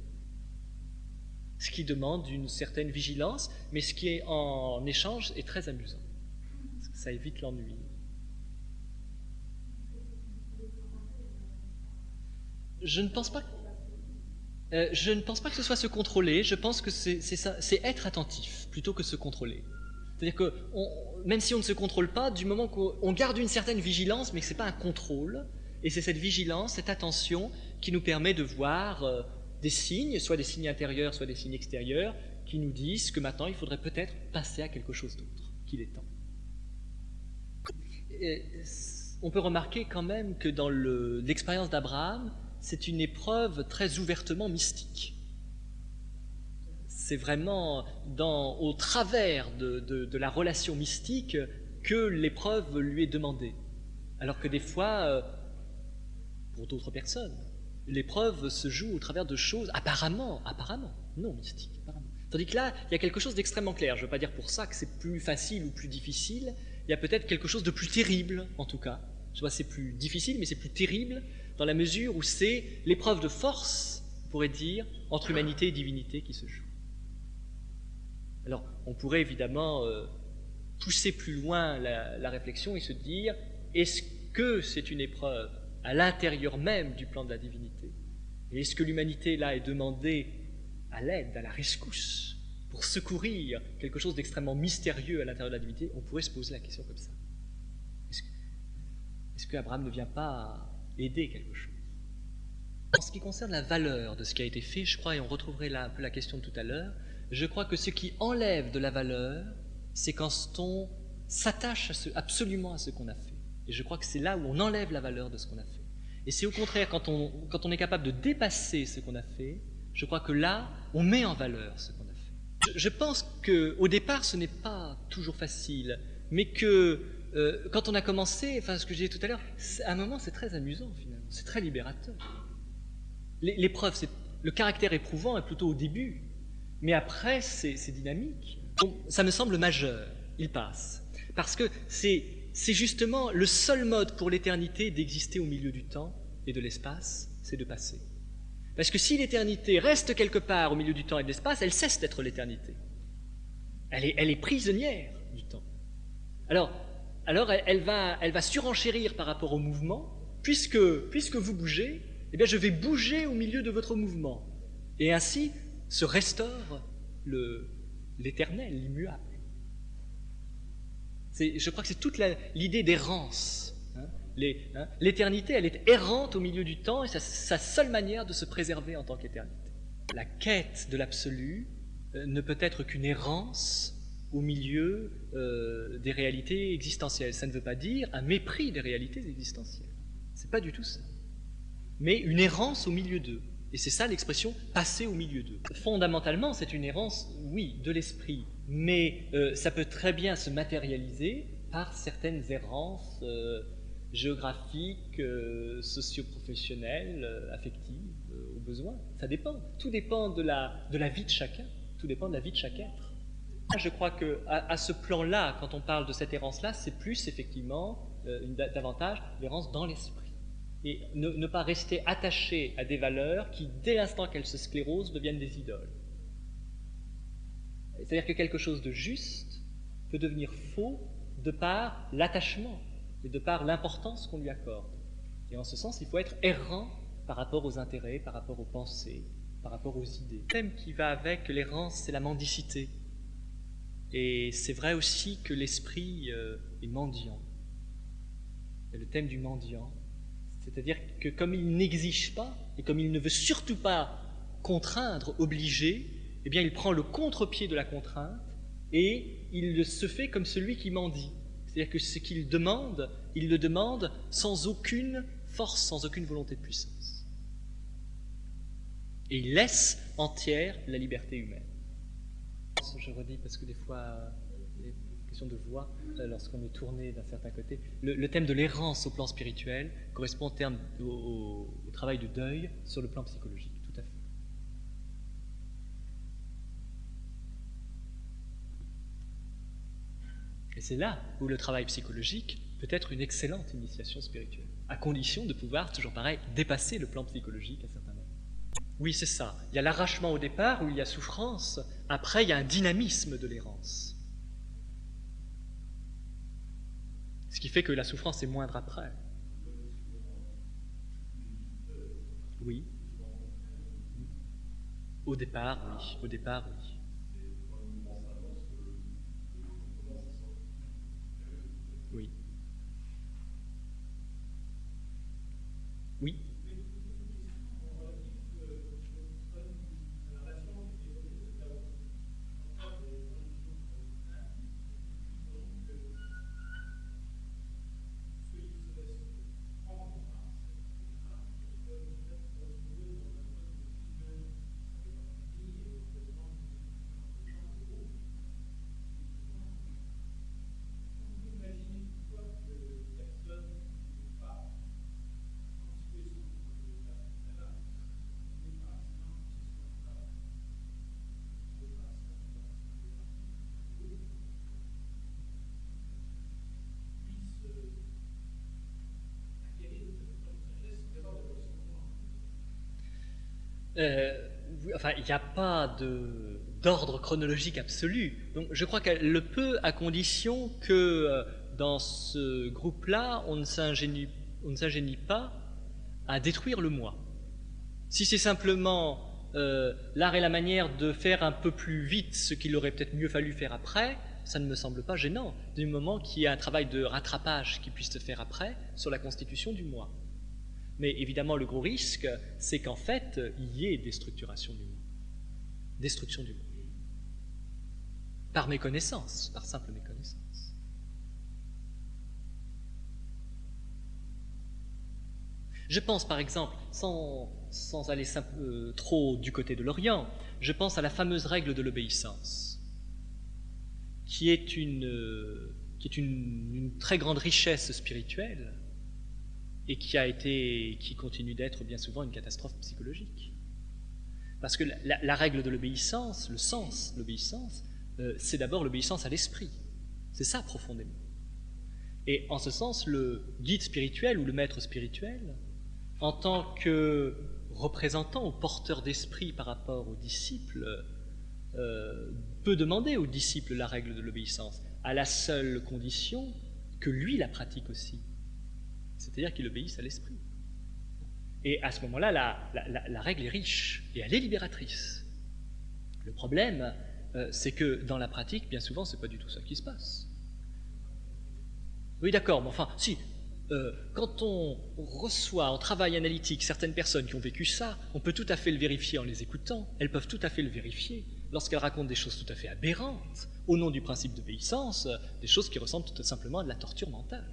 Ce qui demande une certaine vigilance, mais ce qui est en échange est très amusant. Parce que ça évite l'ennui. Je ne pense pas que ce soit se contrôler, je pense que c'est être attentif plutôt que se contrôler. C'est-à-dire que même si on ne se contrôle pas, du moment qu'on garde une certaine vigilance, mais que ce n'est pas un contrôle, et c'est cette vigilance, cette attention qui nous permet de voir des signes, soit des signes intérieurs, soit des signes extérieurs, qui nous disent que maintenant il faudrait peut-être passer à quelque chose d'autre, qu'il est temps. Et on peut remarquer quand même que dans l'expérience d'Abraham, c'est une épreuve très ouvertement mystique. C'est vraiment au travers de la relation mystique que l'épreuve lui est demandée. Alors que des fois, pour d'autres personnes, l'épreuve se joue au travers de choses apparemment, non mystiques. Apparemment. Tandis que là, il y a quelque chose d'extrêmement clair. Je ne veux pas dire pour ça que c'est plus facile ou plus difficile. Il y a peut-être quelque chose de plus terrible, en tout cas. Je vois, c'est plus difficile, mais c'est plus terrible dans la mesure où c'est l'épreuve de force, on pourrait dire, entre humanité et divinité qui se joue. Alors, on pourrait évidemment pousser plus loin la réflexion et se dire, est-ce que c'est une épreuve à l'intérieur même du plan de la divinité? Et est-ce que l'humanité, là, est demandée à l'aide, à la rescousse, pour secourir quelque chose d'extrêmement mystérieux à l'intérieur de la divinité? On pourrait se poser la question comme ça. Est-ce qu'Abraham ne vient pas aider quelque chose? En ce qui concerne la valeur de ce qui a été fait, je crois, et on retrouverait là un peu la question de tout à l'heure, je crois que ce qui enlève de la valeur, c'est quand on s'attache absolument à ce qu'on a fait. Et je crois que c'est là où on enlève la valeur de ce qu'on a fait. Et c'est au contraire, quand on est capable de dépasser ce qu'on a fait, je crois que là, on met en valeur ce qu'on a fait. Je pense qu'au départ, ce n'est pas toujours facile, mais que quand on a commencé, enfin ce que j'ai dit tout à l'heure, à un moment c'est très amusant finalement, c'est très libérateur. L'épreuve, le caractère éprouvant est plutôt au début, mais après c'est dynamique. Donc, ça me semble majeur, il passe. Parce que c'est justement le seul mode pour l'éternité d'exister au milieu du temps et de l'espace, c'est de passer. Parce que si l'éternité reste quelque part au milieu du temps et de l'espace, elle cesse d'être l'éternité. Elle est prisonnière du temps. Alors elle va surenchérir par rapport au mouvement, puisque vous bougez, eh bien je vais bouger au milieu de votre mouvement. Et ainsi se restaure l'éternel, l'immuable. Je crois que c'est toute l'idée d'errance. L'éternité, elle est errante au milieu du temps, et c'est sa seule manière de se préserver en tant qu'éternité. La quête de l'absolu ne peut être qu'une errance au milieu des réalités existentielles. Ça ne veut pas dire un mépris des réalités existentielles. C'est pas du tout ça. Mais une errance au milieu d'eux. Et c'est ça l'expression « passer au milieu d'eux ». Fondamentalement, c'est une errance, oui, de l'esprit, mais ça peut très bien se matérialiser par certaines errances géographiques, socio-professionnelles, affectives, au besoin. Ça dépend. Tout dépend de la vie de chacun. Tout dépend de la vie de chaque être. Je crois qu'à ce plan-là, quand on parle de cette errance-là, c'est plus effectivement davantage l'errance dans l'esprit. Et ne pas rester attaché à des valeurs qui, dès l'instant qu'elles se sclérosent, deviennent des idoles. C'est-à-dire que quelque chose de juste peut devenir faux de par l'attachement et de par l'importance qu'on lui accorde. Et en ce sens, il faut être errant par rapport aux intérêts, par rapport aux pensées, par rapport aux idées. Le thème qui va avec l'errance, c'est la mendicité. Et c'est vrai aussi que l'esprit est mendiant. Et le thème du mendiant, c'est-à-dire que comme il n'exige pas, et comme il ne veut surtout pas contraindre, obliger, eh bien il prend le contre-pied de la contrainte, et il se fait comme celui qui mendie. C'est-à-dire que ce qu'il demande, il le demande sans aucune force, sans aucune volonté de puissance. Et il laisse entière la liberté humaine. l'errance, je redis, parce que des fois, les questions de voix, lorsqu'on est tourné d'un certain côté, le thème de l'errance au plan spirituel correspond au travail de deuil sur le plan psychologique, tout à fait. Et c'est là où le travail psychologique peut être une excellente initiation spirituelle, à condition de pouvoir, toujours pareil, dépasser le plan psychologique à certains moments. Oui, c'est ça. Il y a l'arrachement au départ où il y a souffrance, après il y a un dynamisme de l'errance. Ce qui fait que la souffrance est moindre après. Oui. Au départ, oui. Au départ, oui. Oui. Oui. Enfin, il n'y a pas d'ordre chronologique absolu. Donc, je crois qu'elle le peut à condition que dans ce groupe-là, on ne s'ingénie pas à détruire le moi. Si c'est simplement l'art et la manière de faire un peu plus vite ce qu'il aurait peut-être mieux fallu faire après, ça ne me semble pas gênant, du moment qu'il y a un travail de rattrapage qui puisse se faire après sur la constitution du moi. Mais évidemment, le gros risque, c'est qu'en fait, il y ait déstructuration du moi. Destruction du moi. Par méconnaissance, par simple méconnaissance. Je pense, par exemple, sans aller trop du côté de l'Orient, je pense à la fameuse règle de l'obéissance, qui est une très grande richesse spirituelle, et qui continue d'être bien souvent une catastrophe psychologique. Parce que la règle de l'obéissance, le sens, l'obéissance, c'est d'abord l'obéissance à l'esprit. C'est ça profondément. Et en ce sens, le guide spirituel ou le maître spirituel, en tant que représentant ou porteur d'esprit par rapport aux disciples, peut demander aux disciples la règle de l'obéissance, à la seule condition que lui la pratique aussi. C'est-à-dire qu'il obéisse à l'esprit. Et à ce moment-là, la règle est riche et elle est libératrice. Le problème, c'est que dans la pratique, bien souvent, c'est pas du tout ça qui se passe. Oui, d'accord, mais enfin, si, quand on reçoit en travail analytique certaines personnes qui ont vécu ça, on peut tout à fait le vérifier en les écoutant. Elles peuvent tout à fait le vérifier lorsqu'elles racontent des choses tout à fait aberrantes, au nom du principe d'obéissance, des choses qui ressemblent tout simplement à de la torture mentale.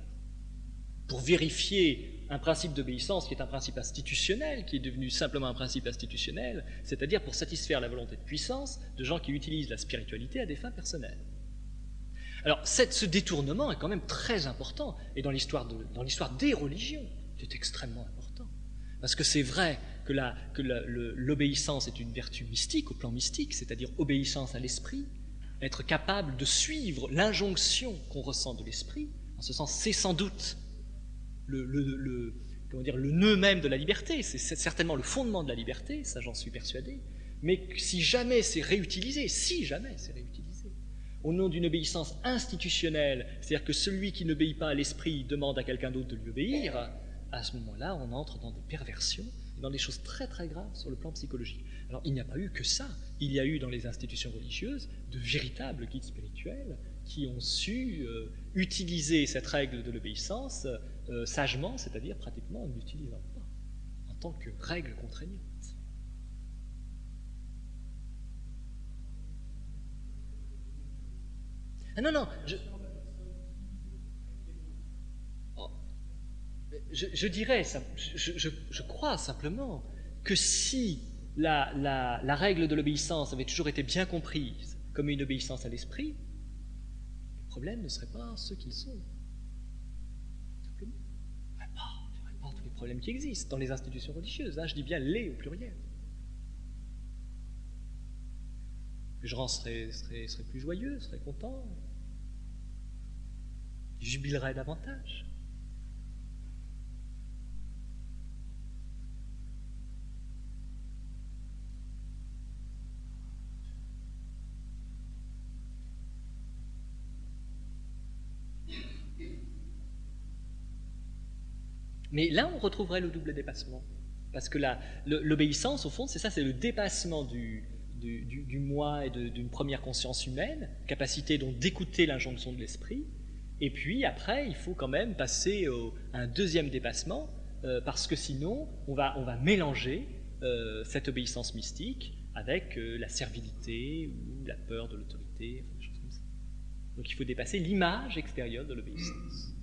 Pour vérifier un principe d'obéissance qui est un principe institutionnel, qui est devenu simplement un principe institutionnel, c'est-à-dire pour satisfaire la volonté de puissance de gens qui utilisent la spiritualité à des fins personnelles. Alors, ce détournement est quand même très important, et dans l'histoire des religions, c'est extrêmement important. Parce que c'est vrai que l'obéissance est une vertu mystique, au plan mystique, c'est-à-dire obéissance à l'esprit, être capable de suivre l'injonction qu'on ressent de l'esprit, en ce sens, c'est sans doute le nœud même de la liberté, c'est certainement le fondement de la liberté, ça j'en suis persuadé, mais si jamais c'est réutilisé, au nom d'une obéissance institutionnelle, c'est-à-dire que celui qui n'obéit pas à l'esprit demande à quelqu'un d'autre de lui obéir, à ce moment-là, on entre dans des perversions, dans des choses très très graves sur le plan psychologique. Alors il n'y a pas eu que ça, il y a eu dans les institutions religieuses de véritables guides spirituels qui ont su utiliser cette règle de l'obéissance sagement, c'est-à-dire pratiquement en ne l'utilisant pas, en tant que règle contraignante. Ah non, je dirais, je crois simplement que si la règle de l'obéissance avait toujours été bien comprise comme une obéissance à l'esprit, le problème ne serait pas ceux qu'ils sont. Simplement. Il n'y aurait pas tous les problèmes qui existent dans les institutions religieuses. Hein, je dis bien les au pluriel. Les gens seraient plus joyeux, seraient contents, ils jubileraient davantage. Mais là, on retrouverait le double dépassement. Parce que l'obéissance, au fond, c'est ça, c'est le dépassement du moi et d'une première conscience humaine, capacité donc d'écouter l'injonction de l'esprit. Et puis après, il faut quand même passer à un deuxième dépassement, parce que sinon, on va mélanger cette obéissance mystique avec la servilité ou la peur de l'autorité, enfin, des choses comme ça. Donc il faut dépasser l'image extérieure de l'obéissance.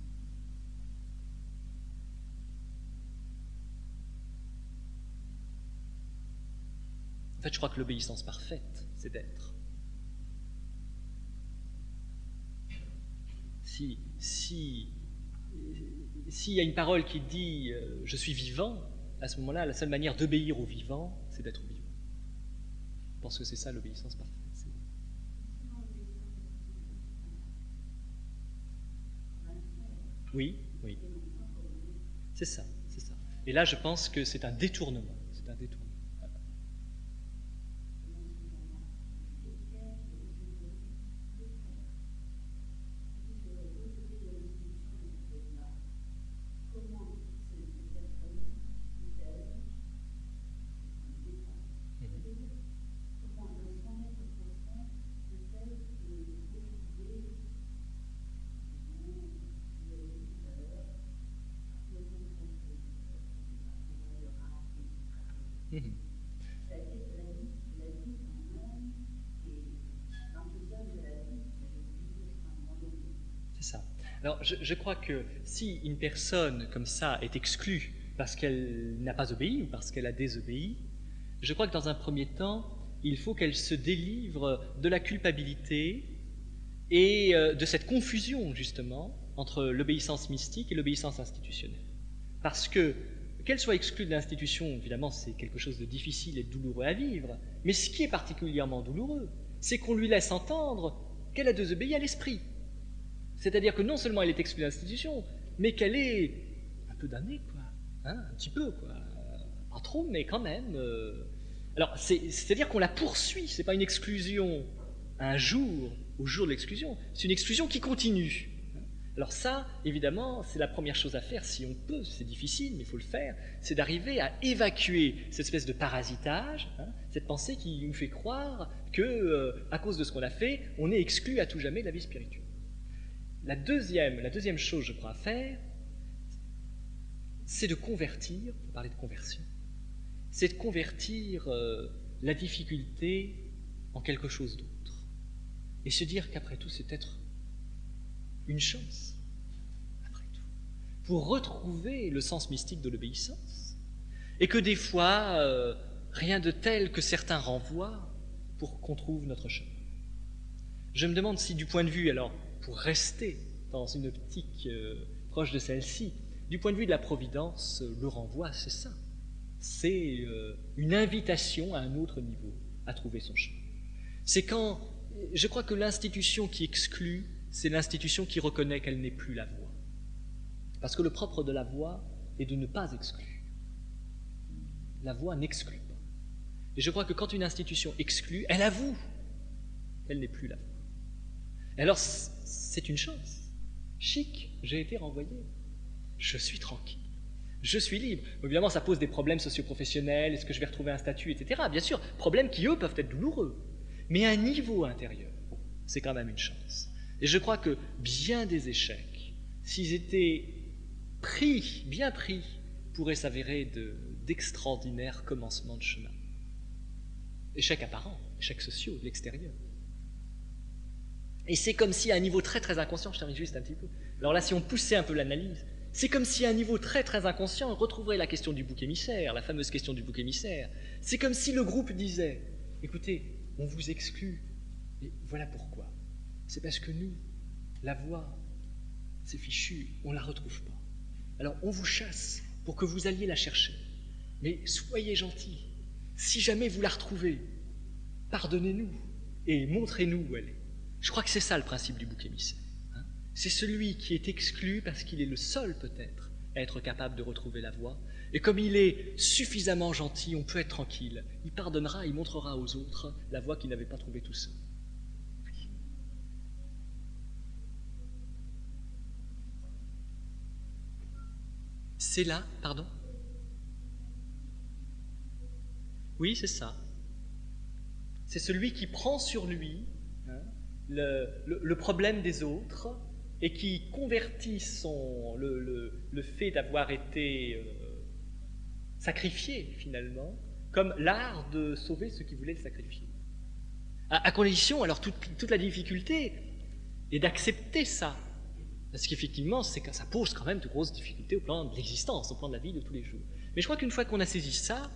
En fait, je crois que l'obéissance parfaite, c'est d'être. S'il y a une parole qui dit « je suis vivant », à ce moment-là, la seule manière d'obéir au vivant, c'est d'être vivant. Je pense que c'est ça l'obéissance parfaite. Oui, oui. C'est ça, c'est ça. Et là, je pense que c'est un détournement. C'est un détournement. C'est ça. Alors, je crois que si une personne comme ça est exclue parce qu'elle n'a pas obéi ou parce qu'elle a désobéi, je crois que dans un premier temps, il faut qu'elle se délivre de la culpabilité et de cette confusion, justement, entre l'obéissance mystique et l'obéissance institutionnelle. Parce que qu'elle soit exclue de l'institution, évidemment, c'est quelque chose de difficile et de douloureux à vivre, mais ce qui est particulièrement douloureux, c'est qu'on lui laisse entendre qu'elle a désobéi à l'esprit. C'est-à-dire que non seulement elle est exclue de l'institution, mais qu'elle est un peu damnée, quoi. Hein, un petit peu, quoi. Pas trop, mais quand même. Alors, c'est-à-dire qu'on la poursuit, c'est pas une exclusion un jour, au jour de l'exclusion, c'est une exclusion qui continue. Alors ça, évidemment, c'est la première chose à faire, si on peut, c'est difficile, mais il faut le faire, c'est d'arriver à évacuer cette espèce de parasitage, hein, cette pensée qui nous fait croire que, à cause de ce qu'on a fait, on est exclu à tout jamais de la vie spirituelle. La deuxième chose, je crois, à faire, c'est de convertir, on peut parler de conversion, c'est de convertir la difficulté en quelque chose d'autre. Et se dire qu'après tout, c'est peut-être une chance, après tout, pour retrouver le sens mystique de l'obéissance. Et que des fois, rien de tel que certains renvoient pour qu'on trouve notre chemin. Je me demande si, du point de vue, alors, pour rester dans une optique proche de celle-ci, du point de vue de la providence, le renvoi, c'est ça. C'est une invitation à un autre niveau, à trouver son chemin. C'est quand, je crois que l'institution qui exclut, c'est l'institution qui reconnaît qu'elle n'est plus la voie. Parce que le propre de la voie est de ne pas exclure. La voie n'exclut pas. Et je crois que quand une institution exclut, elle avoue qu'elle n'est plus la voie. Et alors, c'est une chance. Chic, j'ai été renvoyé. Je suis tranquille. Je suis libre. Évidemment, ça pose des problèmes socio-professionnels. Est-ce que je vais retrouver un statut, etc. Bien sûr, problèmes qui, eux, peuvent être douloureux. Mais à un niveau intérieur, c'est quand même une chance. Et je crois que bien des échecs, s'ils étaient bien pris, pourraient s'avérer d'extraordinaires commencements de chemin. Échecs apparents, échecs sociaux, de l'extérieur. Et c'est comme si à un niveau très très inconscient, je termine juste un petit peu, alors là si on poussait un peu l'analyse, c'est comme si à un niveau très très inconscient, on retrouverait la question du bouc émissaire, la fameuse question du bouc émissaire. C'est comme si le groupe disait, écoutez, on vous exclut, Et voilà pourquoi. C'est parce que nous, la voie, c'est fichu, on ne la retrouve pas. Alors on vous chasse pour que vous alliez la chercher. Mais soyez gentils. Si jamais vous la retrouvez, pardonnez-nous et montrez-nous où elle est. Je crois que c'est ça le principe du bouc émissaire. C'est celui qui est exclu parce qu'il est le seul peut-être à être capable de retrouver la voie. Et comme il est suffisamment gentil, on peut être tranquille. Il pardonnera, il montrera aux autres la voie qu'il n'avait pas trouvée tout seul. C'est là, pardon? Oui, c'est ça. C'est celui qui prend sur lui le problème des autres et qui convertit le fait d'avoir été sacrifié, finalement, comme l'art de sauver ceux qui voulaient le sacrifier. À condition, alors toute la difficulté est d'accepter ça. Parce qu'effectivement, ça pose quand même de grosses difficultés au plan de l'existence, au plan de la vie de tous les jours. Mais je crois qu'une fois qu'on a saisi ça,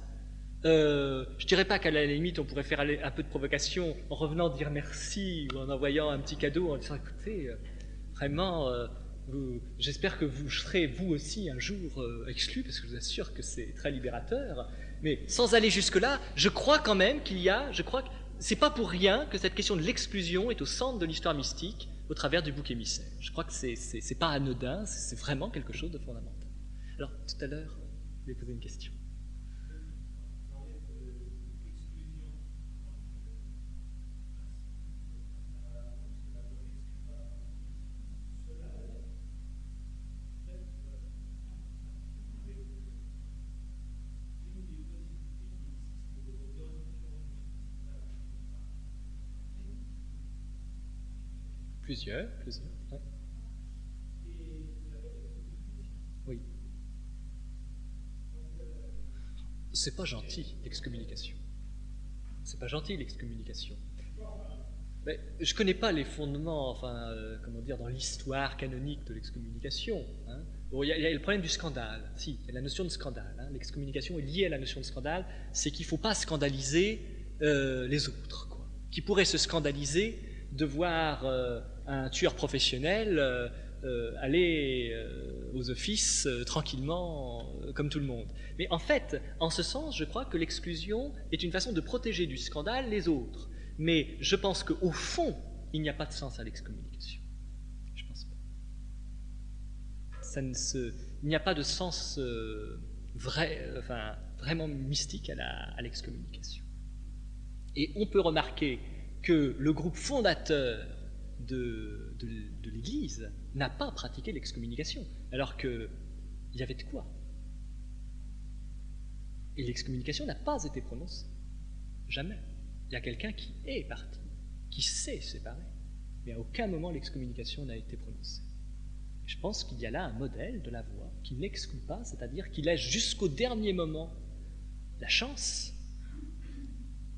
je dirais pas qu'à la limite on pourrait faire un peu de provocation en revenant dire merci ou en envoyant un petit cadeau en disant écoutez, vraiment, j'espère que vous serez vous aussi un jour exclus, parce que je vous assure que c'est très libérateur. Mais sans aller jusque-là, je crois quand même je crois que c'est pas pour rien que cette question de l'exclusion est au centre de l'histoire mystique au travers du bouc émissaire. Je crois que c'est pas anodin, c'est vraiment quelque chose de fondamental. Alors, tout à l'heure, je vais poser une question. Plusieurs. Ouais. Oui. C'est pas gentil, l'excommunication. C'est pas gentil, l'excommunication. Mais je connais pas les fondements, dans l'histoire canonique de l'excommunication. Bon, il y a le problème du scandale. Si, il y a la notion de scandale. L'excommunication est liée à la notion de scandale. C'est qu'il ne faut pas scandaliser les autres, quoi. Qui pourraient se scandaliser de voir un tueur professionnel aller aux offices tranquillement comme tout le monde. Mais en fait, en ce sens, je crois que l'exclusion est une façon de protéger du scandale les autres. Mais je pense qu'au fond, il n'y a pas de sens à l'excommunication. Je pense pas. Il n'y a pas de sens vraiment mystique à l'excommunication. Et on peut remarquer que le groupe fondateur de l'Église n'a pas pratiqué l'excommunication, alors qu'il y avait de quoi. Et l'excommunication n'a pas été prononcée. Jamais. Il y a quelqu'un qui est parti, qui s'est séparé, mais à aucun moment l'excommunication n'a été prononcée. Je pense qu'il y a là un modèle de la voie qui n'exclut pas, c'est-à-dire qui laisse jusqu'au dernier moment la chance,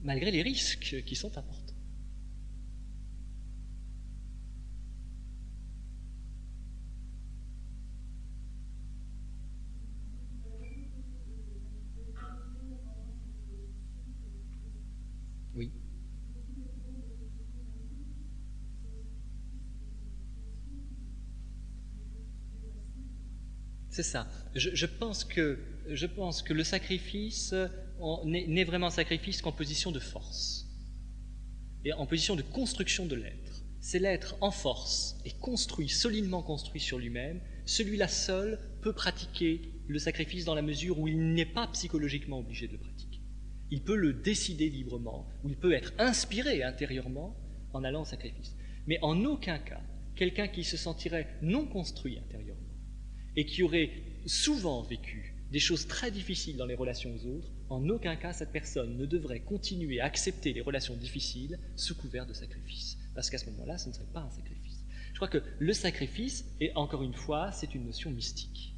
malgré les risques qui sont importants. Oui. C'est ça. Je pense que le sacrifice n'est vraiment sacrifice qu'en position de force et en position de construction de l'être. C'est l'être en force et construit, solidement construit sur lui-même. Celui-là seul peut pratiquer le sacrifice dans la mesure où il n'est pas psychologiquement obligé de le pratiquer. Il peut le décider librement, ou il peut être inspiré intérieurement en allant au sacrifice. Mais en aucun cas, quelqu'un qui se sentirait non construit intérieurement et qui aurait souvent vécu des choses très difficiles dans les relations aux autres, en aucun cas cette personne ne devrait continuer à accepter les relations difficiles sous couvert de sacrifice. Parce qu'à ce moment-là, ce ne serait pas un sacrifice. Je crois que le sacrifice, et encore une fois, c'est une notion mystique.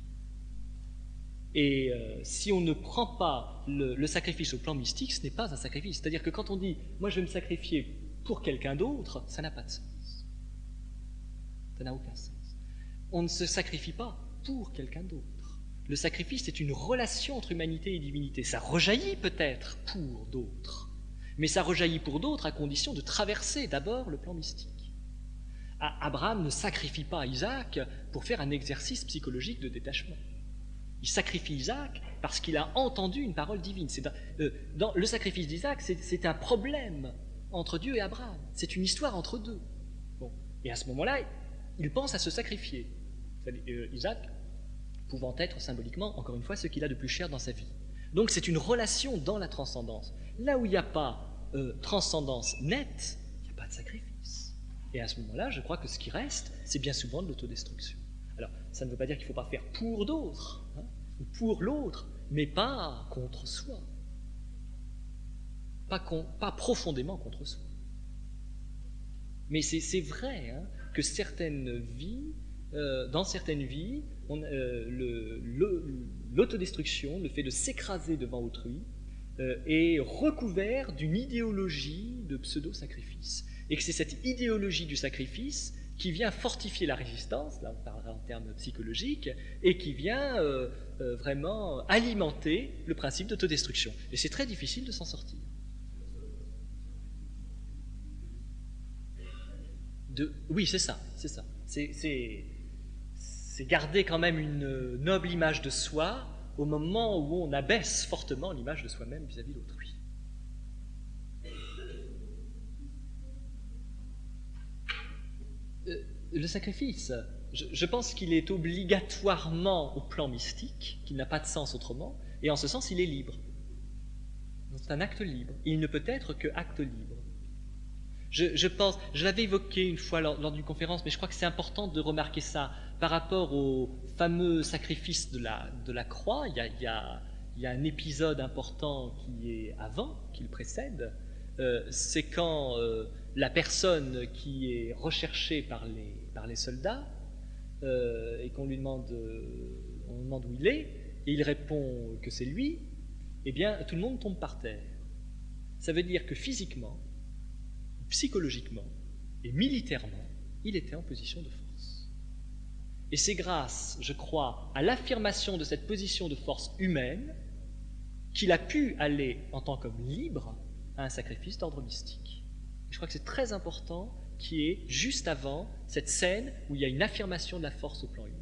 Et si on ne prend pas le sacrifice au plan mystique, ce n'est pas un sacrifice. C'est-à-dire que quand on dit « moi je vais me sacrifier pour quelqu'un d'autre », ça n'a pas de sens. Ça n'a aucun sens. On ne se sacrifie pas pour quelqu'un d'autre. Le sacrifice est une relation entre humanité et divinité. Ça rejaillit peut-être pour d'autres, Mais ça rejaillit pour d'autres à condition de traverser d'abord le plan mystique. Abraham ne sacrifie pas Isaac pour faire un exercice psychologique de détachement. Il sacrifie Isaac parce qu'il a entendu une parole divine. Dans le sacrifice d'Isaac, c'est un problème entre Dieu et Abraham. C'est une histoire entre deux. Bon. Et à ce moment-là, il pense à se sacrifier. Isaac pouvant être symboliquement, encore une fois, ce qu'il a de plus cher dans sa vie. Donc c'est une relation dans la transcendance. Là où il n'y a pas transcendance nette, il n'y a pas de sacrifice. Et à ce moment-là, je crois que ce qui reste, c'est bien souvent de l'autodestruction. Alors, ça ne veut pas dire qu'il ne faut pas faire pour d'autres, hein, ou pour l'autre, mais pas contre soi. Pas profondément contre soi. Mais c'est vrai hein, que dans certaines vies, l'autodestruction, le fait de s'écraser devant autrui, est recouvert d'une idéologie de pseudo-sacrifice. Et que c'est cette idéologie du sacrifice qui vient fortifier la résistance, là on parlera en termes psychologiques, et qui vient vraiment alimenter le principe d'autodestruction. Et c'est très difficile de s'en sortir. Oui, c'est ça. C'est garder quand même une noble image de soi au moment où on abaisse fortement l'image de soi-même vis-à-vis d'autrui. Le sacrifice, je pense qu'il est obligatoirement au plan mystique, qu'il n'a pas de sens autrement, et en ce sens, il est libre. C'est un acte libre. Il ne peut être que acte libre. Je pense, je l'avais évoqué une fois lors d'une conférence, mais je crois que c'est important de remarquer ça par rapport au fameux sacrifice de la croix. Il y a un épisode important qui est avant, qui le précède. C'est quand la personne qui est recherchée par les soldats et qu'on lui demande où il est, et il répond que c'est lui, eh bien tout le monde tombe par terre. Ça veut dire que physiquement, psychologiquement et militairement, il était en position de force. Et c'est grâce, je crois, à l'affirmation de cette position de force humaine qu'il a pu aller, en tant qu'homme libre, à un sacrifice d'ordre mystique. Et je crois que c'est très important qu'il y ait juste avant cette scène où il y a une affirmation de la force au plan humain.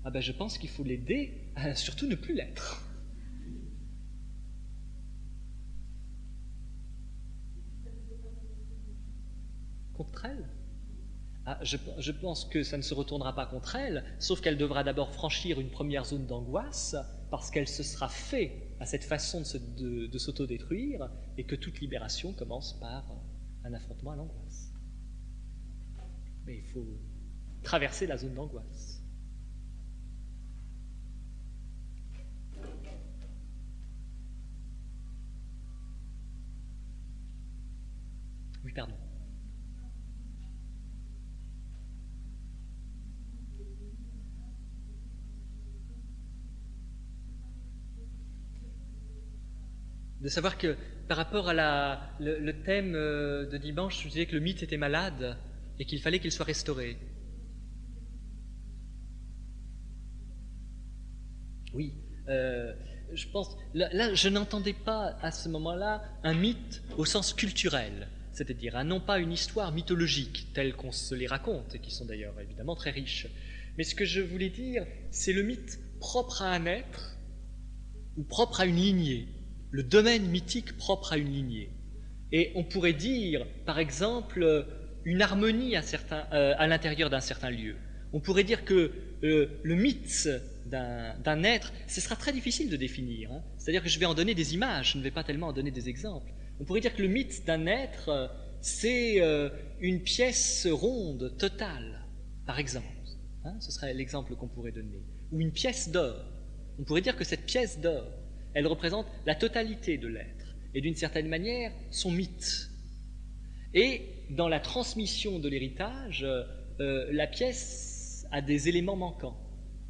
Ah ben je pense qu'il faut l'aider à surtout ne plus l'être. Contre elle ? Je pense que ça ne se retournera pas contre elle, sauf qu'elle devra d'abord franchir une première zone d'angoisse, parce qu'elle se sera fait à cette façon de s'autodétruire, et que toute libération commence par un affrontement à l'angoisse. Mais il faut traverser la zone d'angoisse. Oui, pardon. De savoir que par rapport à le thème de dimanche, je disais que le mythe était malade et qu'il fallait qu'il soit restauré. Oui, je pense, là je n'entendais pas à ce moment-là un mythe au sens culturel, c'est-à-dire non pas une histoire mythologique telle qu'on se les raconte, et qui sont d'ailleurs évidemment très riches, mais ce que je voulais dire, c'est le mythe propre à un être ou propre à une lignée, le domaine mythique propre à une lignée. Et on pourrait dire, par exemple, une harmonie à l'intérieur d'un certain lieu. On pourrait dire que le mythe d'un être, ce sera très difficile de définir. Hein. C'est-à-dire que je vais en donner des images, je ne vais pas tellement en donner des exemples. On pourrait dire que le mythe d'un être, c'est une pièce ronde, totale, par exemple. Hein, ce serait l'exemple qu'on pourrait donner. Ou une pièce d'or. On pourrait dire que cette pièce d'or, elle représente la totalité de l'être, et d'une certaine manière, son mythe. Et dans la transmission de l'héritage, la pièce a des éléments manquants,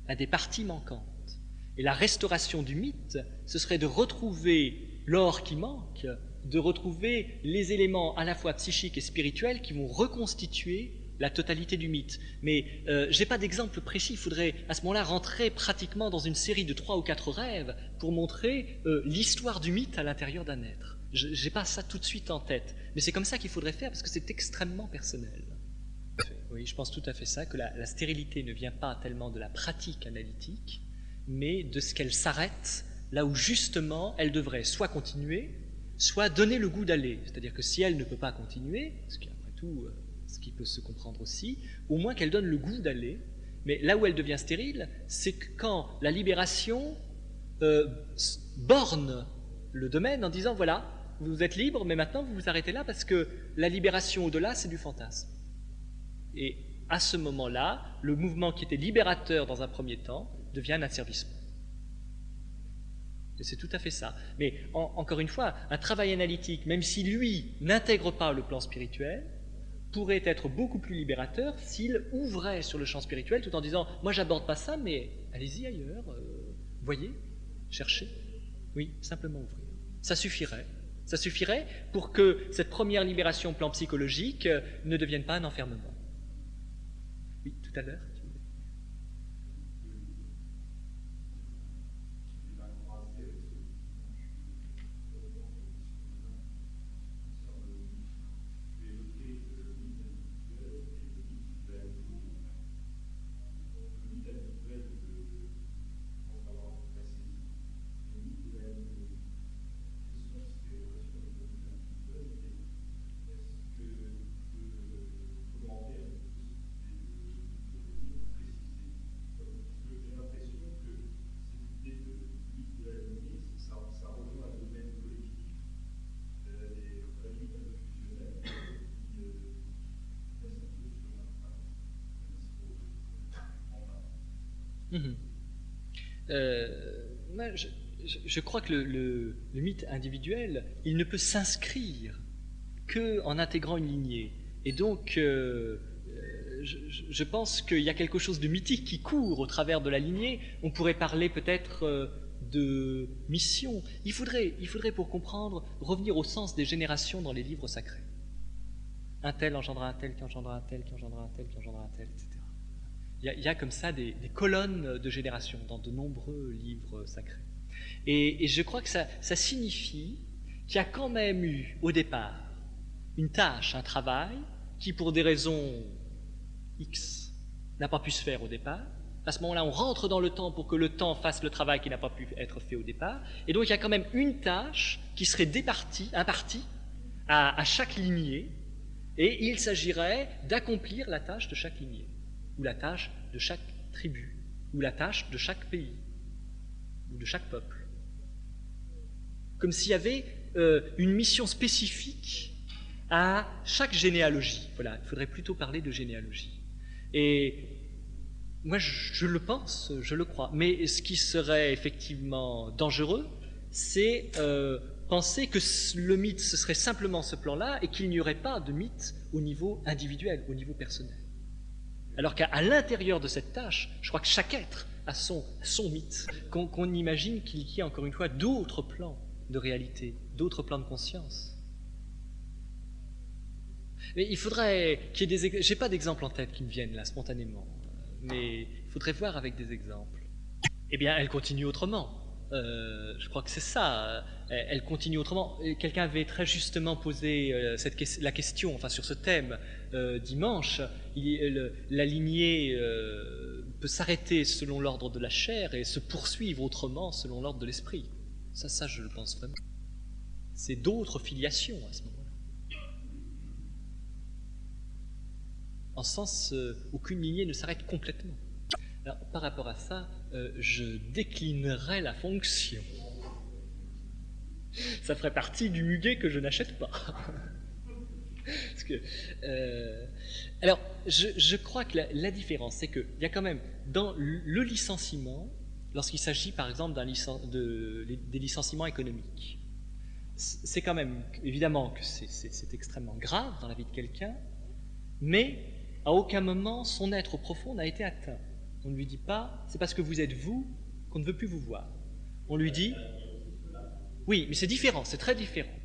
a des parties manquantes. Et la restauration du mythe, ce serait de retrouver l'or qui manque, de retrouver les éléments à la fois psychiques et spirituels qui vont reconstituer la totalité du mythe. Mais je n'ai pas d'exemple précis, il faudrait à ce moment-là rentrer pratiquement dans une série de 3 ou 4 rêves pour montrer l'histoire du mythe à l'intérieur d'un être. Je n'ai pas ça tout de suite en tête, mais c'est comme ça qu'il faudrait faire parce que c'est extrêmement personnel. Oui, je pense tout à fait ça, que la stérilité ne vient pas tellement de la pratique analytique, mais de ce qu'elle s'arrête là où justement elle devrait soit continuer, soit donner le goût d'aller. C'est-à-dire que si elle ne peut pas continuer, ce qui après tout, ce qui peut se comprendre aussi, au moins qu'elle donne le goût d'aller. Mais là où elle devient stérile, c'est que quand la libération borne le domaine en disant voilà, vous êtes libre, mais maintenant vous vous arrêtez là parce que la libération au-delà, c'est du fantasme. Et à ce moment-là, le mouvement qui était libérateur dans un premier temps devient un asservissement. Et c'est tout à fait ça. Mais encore une fois, un travail analytique, même si lui n'intègre pas le plan spirituel, pourrait être beaucoup plus libérateur s'il ouvrait sur le champ spirituel tout en disant « Moi, j'aborde pas ça, mais allez-y ailleurs, voyez, cherchez. » Oui, simplement ouvrir. Ça suffirait. Ça suffirait pour que cette première libération au plan psychologique ne devienne pas un enfermement. Oui, tout à l'heure. Moi, je crois que le mythe individuel, il ne peut s'inscrire qu'en intégrant une lignée. Et donc, je pense qu'il y a quelque chose de mythique qui court au travers de la lignée. On pourrait parler peut-être de mission. Il faudrait, pour comprendre, revenir au sens des générations dans les livres sacrés. Un tel engendra un tel, qui engendra un tel, qui engendra un tel, qui engendra un tel, etc. Il y a comme ça des colonnes de générations dans de nombreux livres sacrés. Et je crois que ça signifie qu'il y a quand même eu, au départ, une tâche, un travail, qui pour des raisons X n'a pas pu se faire au départ. À ce moment-là, on rentre dans le temps pour que le temps fasse le travail qui n'a pas pu être fait au départ. Et donc, il y a quand même une tâche qui serait impartie à chaque lignée, et il s'agirait d'accomplir la tâche de chaque lignée, ou la tâche de chaque tribu, ou la tâche de chaque pays, ou de chaque peuple. Comme s'il y avait une mission spécifique à chaque généalogie. Voilà, il faudrait plutôt parler de généalogie. Et moi, je le pense, je le crois. Mais ce qui serait effectivement dangereux, c'est penser que le mythe, ce serait simplement ce plan-là et qu'il n'y aurait pas de mythe au niveau individuel, au niveau personnel. Alors qu'à l'intérieur de cette tâche, je crois que chaque être a son mythe, qu'on imagine qu'il y ait encore une fois d'autres plans de réalité, d'autres plans de conscience. Mais il faudrait qu'il y ait des... J'ai pas d'exemple en tête qui me viennent là spontanément, mais il faudrait voir avec des exemples. Eh bien, elle continue autrement. Je crois que c'est ça. Elle continue autrement. Quelqu'un avait très justement posé la question, enfin sur ce thème dimanche. La lignée peut s'arrêter selon l'ordre de la chair et se poursuivre autrement selon l'ordre de l'esprit. Ça, je le pense vraiment. C'est d'autres filiations à ce moment-là. En ce sens, aucune lignée ne s'arrête complètement. Alors, par rapport à ça, je déclinerai la fonction. Ça ferait partie du muguet que je n'achète pas. Parce que, alors, je crois que la différence, c'est qu'il y a quand même, dans le licenciement, lorsqu'il s'agit par exemple des licenciements économiques, c'est quand même, évidemment que c'est extrêmement grave dans la vie de quelqu'un, mais à aucun moment son être profond n'a été atteint. On ne lui dit pas, c'est parce que vous êtes vous qu'on ne veut plus vous voir. On lui dit, oui, mais c'est différent, c'est très différent.